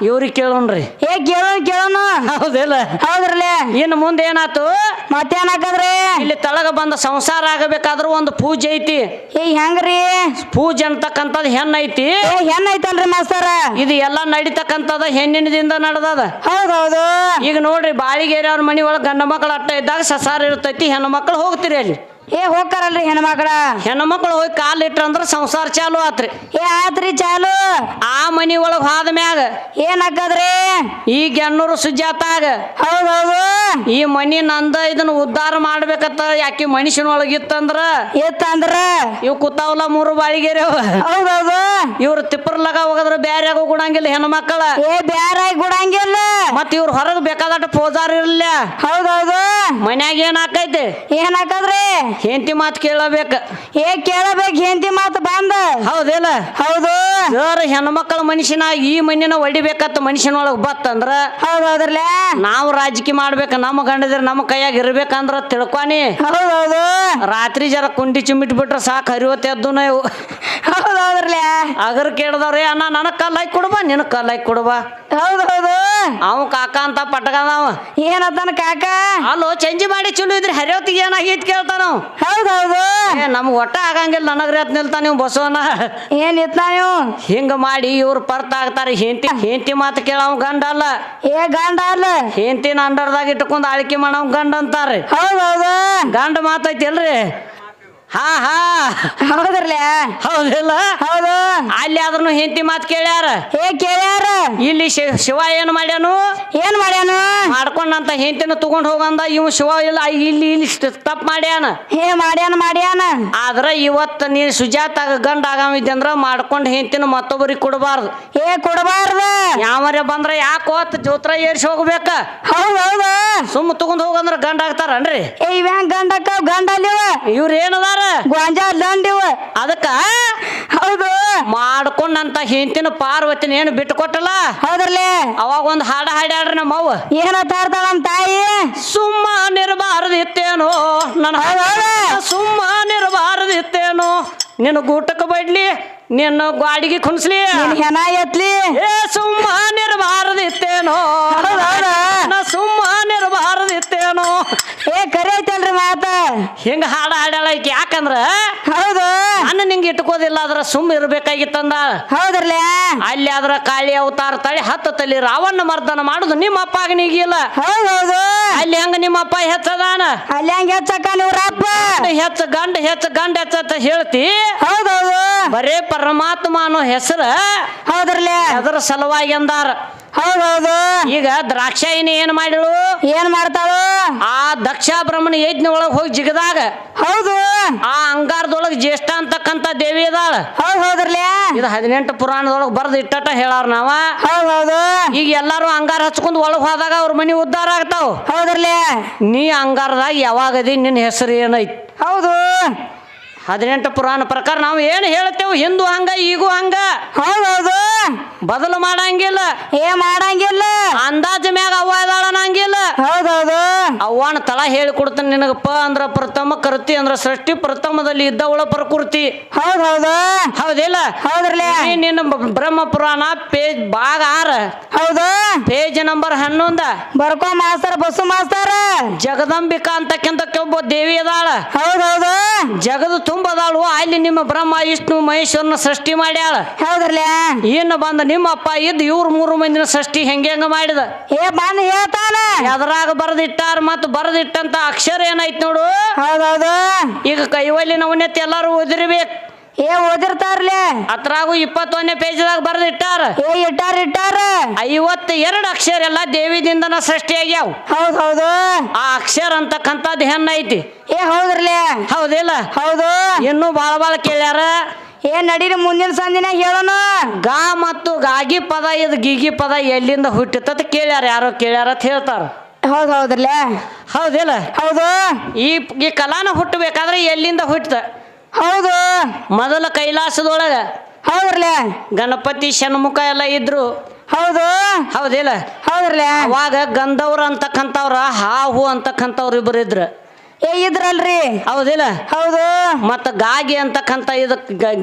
ಇವ್ರಿಗೆ ಕೇಳೋಣ್ರಿ. ಏ ಕೇಳೋಣ. ಹೌದಿಲ್ಲ? ಹೌದ್ರಲ್ಲೇ? ಇನ್ನು ಮುಂದೆ ಏನಾತು? ಮತ್ತೇನಾಕದ್ರಿ? ಇಲ್ಲಿ ತಳಗ ಬಂದ ಸಂಸಾರ ಆಗಬೇಕಾದ್ರೂ ಒಂದು ಪೂಜೆ ಐತಿ. ಏ ಹೆಂಗ್ರಿ? ಪೂಜೆ ಅಂತಕ್ಕಂಥದ್ದು ಹೆಣ್ಣ ಐತಿ. ಏ ಹೆಣ್ಣ ಐತಲ್ರಿ ಮಾಸ್ತರ? ಇದು ಎಲ್ಲ ನಡಿತಕ್ಕಂಥದ ಹೆಣ್ಣಿನದಿಂದ ನಡೆದದ. ಹೌದೌದು. ಈಗ ನೋಡ್ರಿ, ಬಾಳಿಗೇರಿ ಅವ್ರ ಮನಿ ಒಳಗ ಗಂಡ ಮಕ್ಕಳು ಅಟ್ಟ ಇದ್ದಾಗ ಸಸಾರ ಇರ್ತೈತಿ. ಹೆಣ್ಣು ಮಕ್ಕಳು ಹೋಗ್ತಿರಿ ಅಲ್ಲಿ. ಏ ಹೋಗ್ತಾರಲ್ರಿ ಹೆಣ್ಮಕ್ಳ? ಹೆಣ್ಣು ಮಕ್ಕಳು ಹೋಗಿ ಕಾಲ್ ಇಟ್ರಂದ್ರ ಸಂಸಾರ ಚಾಲು ಆತ್ರಿ. ಏ ಆತ್ರಿ ಚಾಲು. ಆ ಮನಿ ಒಳಗ ಹೋದ ಮ್ಯಾಗ ಏನಾಕದ್ರಿ? ಈ ಗೆನ್ನೂರು ಸುಜಾತಾಗ ಹೌದೌದು ಈ ಮನಿ ನಂದ, ಇದನ್ನ ಉದ್ಧಾರ ಮಾಡ್ಬೇಕತ್ತ ಯಾಕೆ ಮನುಷ್ಯನೊಳಗಿತ್ತಂದ್ರ ಇವ್ ಕೂತಾವಲ್ಲ 3 ಬಾಳಿಗೆರಿ. ಹೌದೌದು. ಇವ್ರ ತಿಪ್ಪರ್ಲಾಗ ಹೋಗದ್ರ ಬ್ಯಾರ್ಯಾಗ ಗುಡಂಗಿಲ್ಲ ಹೆಣ್ಣು ಮಕ್ಕಳ. ಏ ಬ್ಯಾರ ಗುಡಂಗಿಲ್ಲ. ಮತ್ ಇವ್ರ ಹೊರಗ್ ಬೇಕಾದಟ್ಟು ಪೋಜಾರ್ ಇರ್ಲ. ಹೌದೌದು. ಮನ್ಯಾಗ ಏನಾಕೈತಿ? ಏನಾಕದ್ರಿ? ಹೆಂಡತಿ ಮಾತು ಕೇಳಬೇಕ. ಏ ಕೇಳಬೇಕು ಹೆಂಡತಿ ಮಾತು ಬಂದ. ಹೌದಿಲ್ಲ? ಹೌದು. ಜರ ಹೆಣ್ಮಕ್ಳ ಮನುಷ್ಯನ ಈ ಮನಿನ ಹೊಡಿಬೇಕತ್ತ ಮನುಷ್ಯನೊಳಗ್ ಬತ್ತಂದ್ರ ಹೌದೌದ್ರಲ್ಲ ನಾವು ರಾಜಕೀಯ ಮಾಡ್ಬೇಕ. ನಮ್ಮ ಗಂಡದ್ರ ನಮ್ಮ ಕೈಯಾಗ ಇರ್ಬೇಕಂದ್ರ ತಿಳ್ಕೊನಿ. ಹೌದೌದು. ರಾತ್ರಿ ಜರ ಕುಂಡಿ ಚಿಮ್ಮಿಟ್ಬಿಟ್ರ ಸಾಕು ಹರಿವತ್ತೆದ್ದು ನಾವು. ಹೌದೌದ್ರಲ್ಲ? ಅಗರ್ ಕೇಳ್ದವ್ರಿ, ಅಣ್ಣ ನನಗ್ ಕಲ್ ಹಾಕಿ ಕೊಡ್ಬಾ, ನಿನಗ್ ಕಲ್ ಹಾಕಿ ಕೊಡ್ಬಾ. ಹೌದೌದು. ಅವ ಕಾಕ ಅಂತ ಪಟ್ಕದಾವ. ಏನತ್ತಾನ ಕಾಕ? ಅಲ್ಲೋ ಚಂಜಿ ಮಾಡಿ ಚಲೋ ಇದ್ರಿ ಹರಿವತ್ತಿಗೆ ಏನಾಗೈತಿ ಕೇಳ್ತಾನ. ಹೌದೌದು. ನಮ್ಗೆ ಒಟ್ಟ ಆಗಂಗಿಲ್ಲ, ನನಗ್ರಿ ಅತ್ ನಿಲ್ತಾನ ನೀವು ಬಸವನ. ಏನ್ ಇತ್ತ ನೀವು ಹಿಂಗ ಮಾಡಿ ಇವ್ರು ಪರ್ತ ಆಗ್ತಾರ. ಹೆಂಡತಿ ಮಾತು ಕೇಳವ್ ಗಂಡ ಅಲ್ಲ. ಏ ಗಂಡ ಅಲ್ಲ, ಹೆಂಡತಿನ ಅಂಡರ್ದಾಗ ಇಟ್ಕೊಂಡ್ ಆಳ್ಕೆ ಮಾಡವ್ ಗಂಡ ಅಂತಾರ. ಹೌದೌದು. ಗಂಡ ಮಾತೈತಿ ಅಲ್ರಿ? ಹಾ ಹಾ ಹೌದ್ರಲ್ಲ ಹೌದಿಲ್ಲ ಹೌದು ಅಲ್ಲಿ ಆದ್ರೂ ಹೆಂಡತಿ ಮಾತು ಕೇಳ್ಯಾರ ಕೇಳ್ಯಾರ ಇಲ್ಲಿ ಶಿವ ಏನ್ ಮಾಡ್ಯಾನು ಮಾಡ್ಕೊಂಡಂತ ಹೆಂಡತಿನ ತಗೊಂಡ್ ಹೋಗಂದ ಇವ್ ಶಿವ ಇಲ್ಲ ಇಲ್ಲಿ ಇಲ್ಲಿ ತಪ್ಪು ಮಾಡ್ಯಾನ ಮಾಡ್ಯಾನ ಆದ್ರ ಇವತ್ತ ನೀ ಸುಜಾತ ಗಂಡ ಆಗಮಿದ್ದೆ ಅಂದ್ರ ಮಾಡ್ಕೊಂಡ್ ಹೆಂಡತಿನ ಮತ್ತೊಬ್ಬರಿಗೆ ಕೊಡಬಾರ್ದು ಕೊಡಬಾರ್ದು ಯಾವರೇ ಬಂದ್ರ ಯಾಕೋತ್ ಜೋತ್ರ ಏರ್ಸಿ ಹೋಗ್ಬೇಕ ಹೌದೌದು ಸುಮ್ಮ ತಗೊಂಡ್ ಹೋಗಂದ್ರ ಗಂಡ ಆಗ್ತಾರನ್ರಿ ಇವ್ಯಾಂಗ ಗಂಡಕ್ಕ ಗಂಡ ಅಲ್ಲಿವ ಇವ್ರ ಏನದಾರ ಗೊಂಜಾ ದಂಡಿವ ಅದಕ್ಕ ಹೌದು ಮಾಡ್ಕೊಂಡಂತ ಹೆಂಡತಿನ ಪಾರ್ವತಿನ ಏನು ಬಿಟ್ಟು ಕೊಟ್ಟಲ್ಲ ಹೌದ್ರಲ್ಲೇ ಅವಾಗ ಒಂದ್ ಹಾಡ ಹಾಡ್ಯಾಡ್ರಿ ನಮ್ಮವ್ವ ಏನಂತ ಹೇಳ್ತಾಳ ನಮ್ ತಾಯಿ ಸುಮ್ಮನಿರಬಾರದಿತ್ತೇನೋ ನನ್ನ ಸುಮ್ಮನಿರಬಾರದಿತ್ತೇನೋ ನಿನ್ನ ಗೂಟಕ್ಕೆ ಬಡ್ಲಿ ನಿನ್ನ ಗಾಡಿಗೆ ಕುಣಿಸ್ಲಿ ಹೆಣ ಎತ್ಲಿ ಸುಮ್ಮನಿರಬಾರದಿತ್ತೇನೋ ಸುಮ್ಮನಿರಬಾರದಿತ್ತೇನೋ ಕರೆ ಐತಲ್ರಿ ಮಾತ ಹಿಂಗ ಹಾಡ ಹಾಡ್ಯಾಳ ಈಕಿ ಯಾಕಂದ್ರ ಹೌದು ಅನ್ನ ನಿಂಗೆ ಇಟ್ಕೋದಿಲ್ಲ ಅದ್ರ ಸುಮ್ಮ ಇರ್ಬೇಕಾಗಿತ್ತಂದ ಹೌದ್ರಲ್ಲ ಅಲ್ಲಿ ಆದ್ರ ಕಾಳಿ ಅವತಾರ ತಳಿ ಹತ್ತ ತಲಿ ರಾವಣ ಮರ್ದನ ಮಾಡುದು ನಿಮ್ಮ ಅಪ್ಪ ಆಗನಿಗಿಲ್ಲ ಹೌದೌದು ಅಲ್ಲಿ ಹಂಗ ನಿಮ್ಮ ಅಪ್ಪ ಹೆಚ್ಚದಾನ ಅಲ್ಲಿ ಹಂಗ ಹೆಚ್ಚಕ್ಕ ನೀವ್ರಪ್ಪ ಗಂಡ ಹೆಚ್ಚ ಹೇಳ್ತಿ ಹೌದೌದು ಬರೇ ಪರಮಾತ್ಮ ಅನ್ನೋ ಹೆಸರ ಹೌದ್ರಲ್ಲ ಅದರ ಸಲುವಾಗಿ ಅಂದಾರ ಹೌದೌದು ಈಗ ದ್ರಾಕ್ಷಾಯಿನಿ ಏನ್ ಮಾಡಿಳು ಏನ್ ಮಾಡ್ತಾಳು ಆ ದಕ್ಷ ಬ್ರಹ್ಮಣ ಯಜ್ಞ ಒಳಗ್ ಹೋಗಿ ಜಿಗದಾಗ ಹೌದು ಆ ಅಂಗಾರದೊಳಗ ಜ್ಯೇಷ್ಠ ಅಂತಕ್ಕಂತ ದೇವಿ ಅದಾಳ ಹೌದ್ರಲ್ಲ ಇದು 18 ಪುರಾಣದೊಳಗ ಬರ್ದ್ ಇಟ್ಟಟ ಹೇಳಾರ ನಾವ ಹೌದೌದು ಈಗ ಎಲ್ಲಾರು ಅಂಗಾರ ಹಚ್ಕೊಂಡ್ ಒಳಗ್ ಹೋದಾಗ ಅವ್ರ ಮನಿ ಉದ್ಧಾರ ಆಗ್ತಾವ ಹೌದ್ರಲ್ಲ ನೀ ಅಂಗಾರದಾಗ ಯಾವಾಗದಿ ನಿನ್ನ ಹೆಸರು ಏನೈತಿ ಹೌದು 18 ಪುರಾಣ ಪ್ರಕಾರ ನಾವು ಏನು ಹೇಳ್ತೇವೆ ಹಿಂದೂ ಹಂಗ ಈಗೂ ಹಂಗ ಹೌದೌದು ಬದಲು ಮಾಡಂಗಿಲ್ಲ ಮಾಡಂಗಿಲ್ಲ ಅಂದಾಜ ಮ್ಯಾಗ ಅವ್ವ ಇದಾಳ ಅನ್ನಂಗಿಲ್ಲ ಹೌದೌದು ಅವ್ವನ ತಳ ಹೇಳಿ ಕೊಡ್ತಾನೆ ನಿನಗ ಪ ಅಂದ್ರ ಪ್ರಥಮ ಕೃತಿ ಅಂದ್ರ ಸೃಷ್ಟಿ ಪ್ರಥಮದಲ್ಲಿ ಇದ್ದವಳ ಪ್ರಕೃತಿ ಹೌದೌದು ಹೌದಿಲ್ಲ ಹೌದ್ರಲ್ಲ ನಿನ್ನ ಬ್ರಹ್ಮ ಪುರಾಣ ಪೇಜ್ ಭಾಗ 6 ಹೌದು ಪೇಜ್ ನಂಬರ್ 11 ಬರ್ಕೋ ಮಾಸ್ತರ್ ಬಸ್ಸು ಮಾಸ್ತರ ಜಗದಂಬಿಕಾ ಅಂತಕ್ಕಂತ ಒಬ್ಬ ದೇವಿ ಅದಾಳ ಹೌದೌದು ಜಗದ ತುಂಬದಾಳು ಅಲ್ಲಿ ನಿಮ್ಮ ಬ್ರಹ್ಮ ವಿಷ್ಣು ಮಹೇಶ್ವರನ ಸೃಷ್ಟಿ ಮಾಡ್ಯಾಳ ಹೌದ್ರಲ್ಲ ಇನ್ನು ಬಂದ ನಿಮ್ಮ ಅಪ್ಪ ಇದ್ದು ಇವ್ರ 3 ಮಂದಿನ ಸೃಷ್ಟಿ ಹೆಂಗ ಮಾಡಿದ ಬಂದ್ ಹೇಳ್ತಾನ ಎದರಾಗ ಬರದಿಟ್ಟಾರ ಮತ್ ಬರದಿಟ್ಟಂತ ಅಕ್ಷರ ಏನೈತ್ ನೋಡು ಹೌದೌದು ಈಗ ಕೈವಲ್ಲಿ ನವನೆತ್ತಿ ಎಲ್ಲಾರು ಓದಿರ್ಬೇಕು ಓದಿರ್ತಾರ್ಲೆ ಅದ್ರಾಗು 21ನೇ ಪೇಜ್ದಾಗ ಬರದಿಟ್ಟಾರ ಇಟ್ಟಾರ 52 ಅಕ್ಷರ ಎಲ್ಲ ದೇವಿದಿಂದನ ಸೃಷ್ಟಿ ಆಗ್ಯಾವ ಹೌದೌದು ಆ ಅಕ್ಷರ ಅಂತಕ್ಕಂಥದ್ದು ಹೆಣ್ಣೈತಿ ಹೌದ್ರಲೆ ಹೌದಿಲ್ಲ ಹೌದು ಇನ್ನು ಬಾಳ ಕೇಳ್ಯಾರ ನಡೀರಿ ಮುಂದಿನ ಸಂದಿನ ಹೇಳೋಣ ಗಾ ಮತ್ತು ಗಾಗಿ ಪದ ಇದು ಗೀಗಿ ಪದ ಎಲ್ಲಿಂದ ಹುಟ್ಟಿತ ಕೇಳ್ಯಾರ ಯಾರೋ ಕೇಳ್ಯಾರ ಅಂತ ಹೇಳ್ತಾರ ಹೌದೌದ್ರಲ್ಲ ಹೌದಿಲ್ಲ ಹೌದು ಈ ಕಲಾನ ಹುಟ್ಟಬೇಕಾದ್ರೆ ಎಲ್ಲಿಂದ ಹುಟ್ಟಿತ ಹೌದು ಮೊದಲ ಕೈಲಾಸದೊಳಗ ಹೌದ್ರಲ್ಲ ಗಣಪತಿ ಷಣ್ಮುಖ ಎಲ್ಲ ಇದ್ರು ಹೌದು ಹೌದಿಲ್ಲ ಹೌದ್ರಲ್ಲ ಅವಾಗ ಗಂಧವ್ರ ಅಂತಕ್ಕಂಥವ್ರ ಹಾಹು ಅಂತಕ್ಕಂಥವ್ರು ಇಬ್ರು ಇದ್ರು ಇದ್ರಲ್ರಿ ಹೌದಿಲ್ಲ ಹೌದು ಮತ್ತ ಗಾಗಿ ಅಂತಕ್ಕಂಥ ಇದು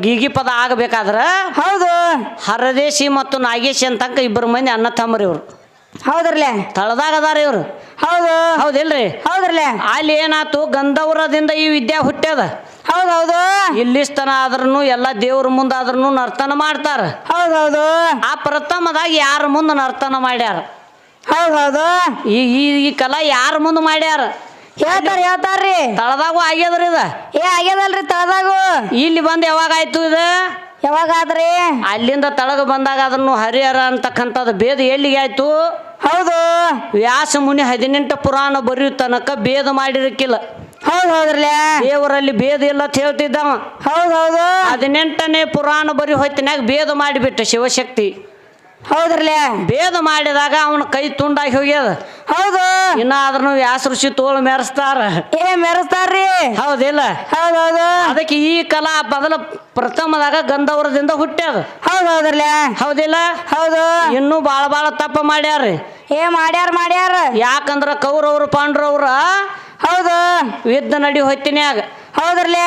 ಗೀಗಿ ಪದ ಆಗಬೇಕಾದ್ರ ಹೌದು ಹರದೇಶಿ ಮತ್ತು ನಾಗೇಶಿ ಅಂತಂಕ 2 ಮಂದಿ ಅಣ್ಣ ತಮ್ಮರಿ ಇವ್ರು ಹೌದ್ರಲ್ಲ ತಳದಾಗ ಅದಾರ ಇವ್ರು ಹೌದು ಹೌದಿಲ್ರಿ ಹೌದ್ರಲ್ಲ ಅಲ್ಲಿ ಏನಾತು ಗಂಧವ್ರದಿಂದ ಈ ವಿದ್ಯಾ ಹುಟ್ಟ್ಯದ ಹೌದೌದು ಇಲ್ಲಿಸ್ತನ ಆದ್ರೂ ಎಲ್ಲ ದೇವ್ರ ಮುಂದಾದ್ರೂ ನರ್ತನ ಮಾಡ್ತಾರ ಹೌದೌದು ಆ ಪ್ರಥಮದಾಗ ಯಾರ ಮುಂದೆ ನರ್ತನ ಮಾಡ್ಯಾರ ಹೌದೌದು ಈ ಕಲಾ ಯಾರ ಮುಂದೆ ಮಾಡ್ಯಾರ ಹೇಳ್ತಾರ್ರಿ ತಳದಾಗೂ ಆಗ್ಯದ್ರಿ ಇದ ಆಗ್ಯದಲ್ರಿ ತಳದಾಗು ಇಲ್ಲಿ ಬಂದ್ ಯಾವಾಗ ಆಯ್ತು ಇದು ಯಾವಾಗಾದ್ರಿ ಅಲ್ಲಿಂದ ತಳಗ ಬಂದಾಗ ಅದನ್ನು ಹರಿಹರ ಅಂತಕ್ಕಂಥದ್ದು ಭೇದ ಎಲ್ಲಿಗೆ ಆಯ್ತು ಹೌದು ವ್ಯಾಸ ಮುನಿ 18 ಪುರಾಣ ಬರೆಯೋ ತನಕ ಭೇದ ಮಾಡಿರಕ್ಕಿಲ್ಲ ಹೌದ್ರಲ್ಲ ದೇವರಲ್ಲಿ ಭೇದ ಇಲ್ಲ ಅಂತ ಹೇಳ್ತಿದ್ದವ ಹೌದೌದು 18ನೇ ಪುರಾಣ ಬರಿ ಹೊತ್ತಿನಾಗ ಭೇದ ಮಾಡಿಬಿಟ್ಟ ಶಿವಶಕ್ತಿ ಹೌದ್ರಲ್ಲ ಭೇದ ಮಾಡಿದಾಗ ಅವನ ಕೈ ತುಂಡಾಗಿ ಹೋಗ್ಯದ ಹೌದು ಇನ್ನ ಅದ್ರನು ವ್ಯಾಸ ಋಷಿ ತೋಳು ಮೆರೆಸ್ತಾರ ಮೆರೆಸ್ತಾರ್ರಿ ಹೌದಿಲ್ಲ ಹೌದೌದು ಅದಕ್ಕೆ ಈ ಕಲಾ ಮೊದಲ ಪ್ರಥಮದಾಗ ಗಂಧವರದಿಂದ ಹುಟ್ಟ್ಯದ ಹೌದೌದ್ರಲ್ಲ ಹೌದಿಲ್ಲ ಹೌದು ಇನ್ನೂ ಬಾಳ ತಪ್ಪ ಮಾಡ್ಯಾರ್ರಿ ಮಾಡ್ಯಾರ ಯಾಕಂದ್ರ ಕೌರವ್ರು ಪಾಂಡ್ರವ್ರ ಹೌದು ಯುದ್ಧ ನಡಿ ಹೊತ್ತಿನ್ಯಾಗ ಹೌದ್ರಲ್ಲ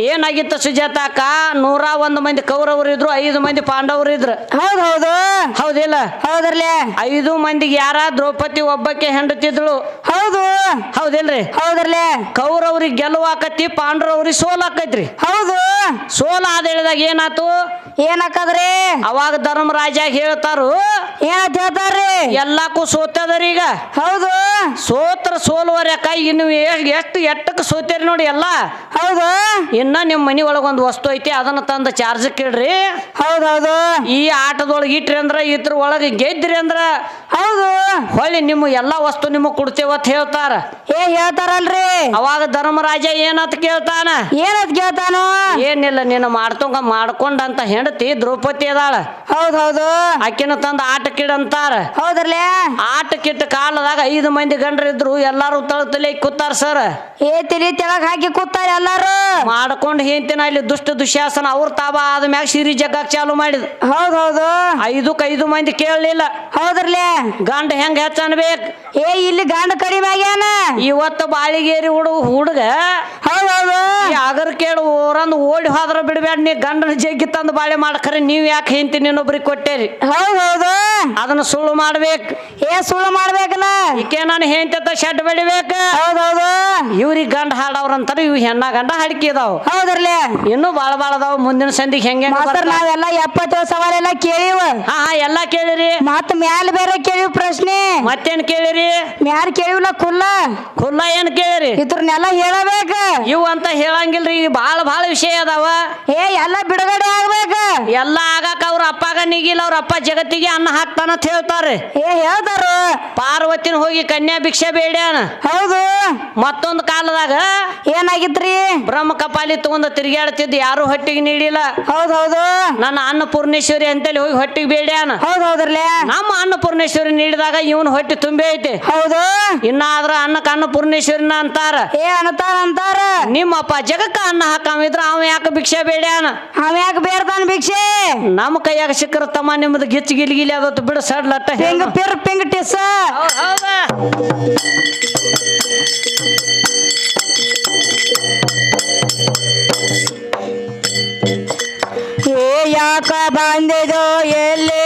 ಏನಾಗಿತ್ತು ಸುಜಾತಾಕ 101 ಮಂದಿ ಕೌರವರು ಇದ್ರು 5 ಮಂದಿ ಪಾಂಡವರು ಇದ್ರು ಹೌದೌದು ಹೌದಿಲ್ಲ ಹೌದ್ರಲ್ಲ 5 ಮಂದಿಗೆ ಯಾರ ದ್ರೌಪದಿ ಒಬ್ಬಕ್ಕೆ ಹೆಂಡತಿದ್ಳು ಹೌದು ಹೌದಿಲ್ರಿ ಹೌದ್ರಲ್ಲ ಕೌರವ್ರಿಗೆ ಗೆಲುವಾಕತಿ ಪಾಂಡವ್ರಿಗೆ ಸೋಲಾಕೈತ್ರಿ ಹೌದು ಸೋಲ ಆದ ಹೇಳಿದಾಗ ಏನಾತು ಏನಾಕದ್ರಿ ಅವಾಗ ಧರ್ಮರಾಜ ಹೇಳ್ತಾರು ಏನಂತ ಹೇಳ್ತಾರ್ರಿ ಎಲ್ಲಾಕು ಸೋತದರಿ ಈಗ ಹೌದು ಸೋತ್ರ ಸೋಲುವರ್ಯಾಕ ಇನ್ನು ಎಷ್ಟು ಎಟ್ಟಕ್ಕೆ ಸೋತೇರಿ ನೋಡಿ ಎಲ್ಲ ಹೌದು ಇನ್ನ ನಿಮ್ಮ ಮನಿ ಒಳಗ ಒಂದು ವಸ್ತು ಐತಿ ಅದನ್ನ ತಂದ ಚಾರ್ಜ್ ಕೇಳ್ರಿ ಹೌದೌದು ಈ ಆಟದೊಳಗೆ ಇಟ್ರಿ ಅಂದ್ರ ಇದ್ರ ಒಳಗೆ ಗೆದ್ರಿ ಅಂದ್ರ ಹೌದು ಹೊಳ್ಳಿ ನಿಮ್ಮ ಎಲ್ಲಾ ವಸ್ತು ನಿಮಗ್ ಕೊಡ್ತೇವತ್ ಹೇಳ್ತಾರ ಹೇಳ್ತಾರಲ್ರಿ ಅವಾಗ ಧರ್ಮರಾಜ ಏನತ್ ಕೇಳ್ತಾನ ಏನಂತ ಕೇಳ್ತಾನು ಏನಿಲ್ಲ ನೀನು ಮಾಡ್ಕೊಂಡಂತ ಹೆಂಡತಿ ದ್ರೌಪದಿ ಅದಾಳ ಹೌದೌದು ಆಕಿನ ತಂದ ಆಟಕ್ಕಿಡಂತಾರ ಹೌದ್ರಲ್ಲೇ ಆಟಕ್ಕಿಟ್ಟ ಕಾಲದಾಗ 5 ಮಂದಿ ಗಂಡ್ರಿದ್ರು ಎಲ್ಲಾರು ತಲೆ ಕೂತಾರ ಸರ್ ತಲಿ ತೆಳಗ್ ಹಾಕಿ ಕೂತಾರ ಎಲ್ಲಾರು ಮಾಡ್ಕೊಂಡ್ ಹೇಳ್ತೀನಿ ಅಲ್ಲಿ ದುಷ್ಟ ದುಶ್ಯಾಸನ ಅವ್ರ ತಾಬ ಆದ್ಮ್ಯಾಗ ಸಿರಿ ಜಗ್ಗಾಕ್ ಚಾಲು ಮಾಡಿದ್ ಹೌದೌದು 5 ಮಂದಿ ಕೇಳಲಿಲ್ಲ ಹೌದ್ರಲ್ಲೇ ಗಂಡ ಹೆಂಗ್ ಹೆಚ್ಚ ಅನ್ಬೇಕು ಇಲ್ಲಿ ಗಂಡ ಕಡಿಮೆ ಆಗ್ಯಾನ ಇವತ್ತು ಬಾಳಿಗೇರಿ ಹುಡುಗ ಹೌದೌದು ಅಗರ್ ಕೇಳು ಊರಂದ್ ಓಡಿ ಹೋದ್ರ ಬಿಡ್ಬೇಡ ನೀ ಗಂಡನ ಜಗ್ಗಿ ತಂದು ಬಾಳೆ ಮಾಡಖರೆ ನೀವ್ ಯಾಕೆ ಹಿಂತಿ ಇನ್ನೊಬ್ರಿಗೆ ಕೊಟ್ಟೇರಿ ಹೌದೌದು ಅದನ್ನ ಸುಳ್ಳು ಮಾಡ್ಬೇಕು ಸುಳ್ಳು ಮಾಡ್ಬೇಕಲ್ಲ ಈಕೆ ನಾನು ಹೆಂತ ಶೆಡ್ ಬೆಳಿಬೇಕು ಹೌದೌದು ಇವ್ರಿಗೆ ಗಂಡ ಹಾಡವ್ರಂತಾರ ಇವ್ ಹೆಣ್ಣ ಗಂಡ ಹಾಡ್ಕಿದಾವ್ ಹೌದ್ರಲ್ಲೇ ಇನ್ನು ಬಾಳ ಅದಾವ ಮುಂದಿನ ಸಂದಿಗೆ ಹೆಂಗೆ ನಾವೆಲ್ಲ 70 ಸವಾಲ್ ಎಲ್ಲ ಕೇಳಿವ ಹಾ ಎಲ್ಲಾ ಕೇಳಿರಿ ಮತ್ತ ಮ್ಯಾಲ ಬೇರೆ ಕೇಳಿವ್ ಪ್ರಶ್ನೆ ಮತ್ತೇನ್ ಕೇಳಿರಿ ಮ್ಯಾಲ ಕೇಳಿವ್ಲ ಖುಲ್ಲ ಏನ್ ಕೇಳಿರಿ ಇದ್ರನ್ನೆಲ್ಲ ಹೇಳಬೇಕ ಇವ್ ಅಂತ ಹೇಳಂಗಿಲ್ರಿ ಬಾಳ ವಿಷಯ ಅದಾವ ಎಲ್ಲ ಬಿಡುಗಡೆ ಆಗ್ಬೇಕ ಎಲ್ಲ ಆಗಾಕ ಅವ್ರ ಅಪ್ಪಗ ನಿಗಿಲ್ಲ ಅವ್ರ ಅಪ್ಪ ಜಗತ್ತಿಗೆ ಅನ್ನ ಹಾಕ್ತಾನ ಅಂತ ಹೇಳ್ತಾರೆ ಹೇಳ್ತಾರು ಪಾರ್ವತಿನ ಹೋಗಿ ಕನ್ಯಾ ಭಿಕ್ಷೆ ಬೇಡ್ಯಾನ ಹೌದು ಮತ್ತೊಂದು ಕಾಲದಾಗ ಏನಾಗಿತ್ರಿ ಬ್ರಹ್ಮ ಕಪಾಲಿ ತಗೊಂಡ ತಿರುಗಾಡ್ತಿದ್ದು ಯಾರು ಹೊಟ್ಟಿಗೆ ನೀಡಿಲ್ಲ ಹೌದೌದು ನನ್ನ ಅನ್ನಪೂರ್ಣೇಶ್ವರಿ ಅಂತೇಳಿ ಹೋಗಿ ಹೊಟ್ಟಿಗೆ ಬೇಡ್ಯಾನ ಹೌದೌದ್ರಲ್ಲ ನಮ್ಮ ಅನ್ನಪೂರ್ಣೇಶ್ವರಿ ನೀಡಿದಾಗ ಇವನ್ ಹೊಟ್ಟಿ ತುಂಬಿ ಐತಿ ಹೌದು ಇನ್ನಾದ್ರ ಅನ್ನಕ್ಕೆ ಅನ್ನಪೂರ್ಣೇಶ್ವರಿನ ಅಂತಾರ ಅಂತಾರ ನಿಮ್ಮಪ್ಪ ಜಗಕ್ಕ ಅನ್ನ ಹಾಕಂವಿದ್ರ ಅವ ಯಾಕೆ ಭಿಕ್ಷೆ ಬೇಡ್ಯಾನ ಅವ ಯಾಕೆ ಬೇಡ್ತಾನ ಭಿಕ್ಷೆ ನಮ್ಮ ಕೈಯಾಗ ಸಿಕ್ಕರ ತಮ್ಮ ನಿಮ್ಮದು ಗಿಚ್ಚ ಗಿಲಿಗಿಲಿ ಅದತ್ತು ಬಿಡು ಸಡ್ಲಟ್ಟ ಪಿಂಗ್ ಟಿಸ್ ಹೌದಾ ಯಾಕ ಬಂದಿದು ಎಲ್ಲಿ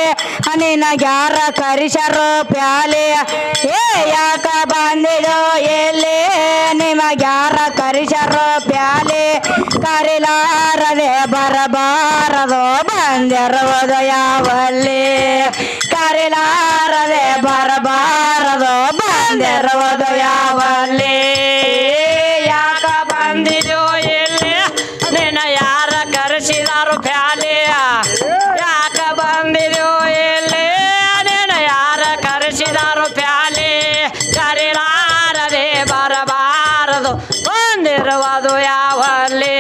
ನಿನಗ್ಯಾರ ಕರಿಸರು ಪ್ಯಾಲೆ ಯಾಕ ಬಂದಿದು ಎಲ್ಲಿ ನಿಮಗ್ಯಾರ ಕರಿಸರು ಪ್ಯಾಲೆ ಕರಿಲಾರದೆ ಬರಬಾರದು ಬಂದಿರುವುದು ಯಾವಲ್ಲಿ ಕರಿಲಾರದೆ ಬರಬಾರದು ಬಂದಿರುವುದು ಯಾವಲ್ಲಿ ಯಾಕ ಬಂದಿದೋ ಎಲ್ಲಿ ನಿನ್ನ ಯಾರ ಕರೆಸಿದಾರು ಪ್ಯಾಲೆಯ ಯಾಕ ಬಂದಿದೋ ಎಲ್ಲಿ ನಿನ್ನ ಯಾರ ಕರೆಸಿದಾರು ಪ್ಯಾಲೆ ಕರಿಲಾರದೆ ಬರಬಾರದು ಬಂದಿರುವುದು ಯಾವಲ್ಲಿ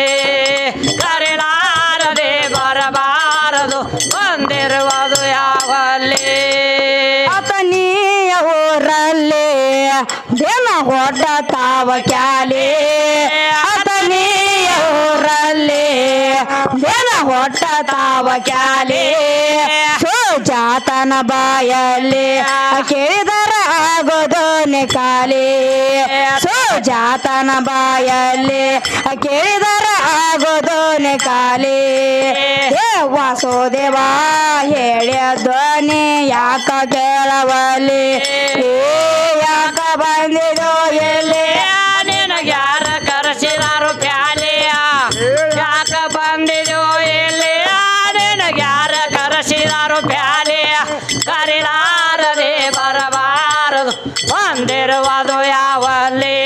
ಕರಿಲಾರದೆ ಬರಬಾರದು ಬಂದಿರುವುದು ಯಾವಲ್ಲಿ ಆತನೀಯ ಊರಲ್ಲಿ ದೇನ ಹೊಡ್ಡ ತಾವ ಕ್ಯಾಲೆ ಆತನೀಯ ಊರಲ್ಲಿ ದೇನ ಹೊಡ್ಡ ತಾವ ಕ್ಯಾಲೆ ಸುಜಾತನ ಬಾಯಲ್ಲಿ ಕೇಳಿದರ ಆಗೋದು ನಿಕಾಲಿ ಸುಜಾತನ ಬಾಯಲ್ಲಿ ಕೇಳಿದರ ಆಗೋದು ನಿಕಾಲಿ ವಾಸುದೇವ ಹೇಳಿಯ ಧ್ವನಿ ಯಾಕ ಕೇಳವಲ್ಲಿ ಯಾಕ ಬಂದಿದೋ ಎಲ್ಲಿ ನಿನಗ್ಯಾರ ಕರೆಸಿದಾರು ಪ್ಯಾಲೆಯ ಯಾಕ ಬಂದಿದೋ ಎಲ್ಲಿ ನಿನಗ್ಯಾರ ಕರೆಸಿದಾರು ಪ್ಯಾಲೆಯ ಕರಿಲಾರದೆ ಬರಬಾರದು ಬಂದಿರುವುದು ಯಾವಲ್ಲಿ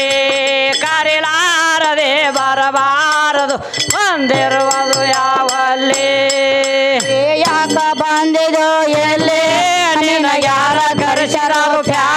ಕರಿಲಾರದೆ ಬರಬಾರದು ಬಂದಿರುವುದು ಯಾವಲ್ಲಿ ಯಾಕ ಬಂದಿದೋ ಎಲ್ಲಿ ನಿನಗ್ಯಾರ ಕರೆಸಿದಾರು ಪ್ಯಾಲೆ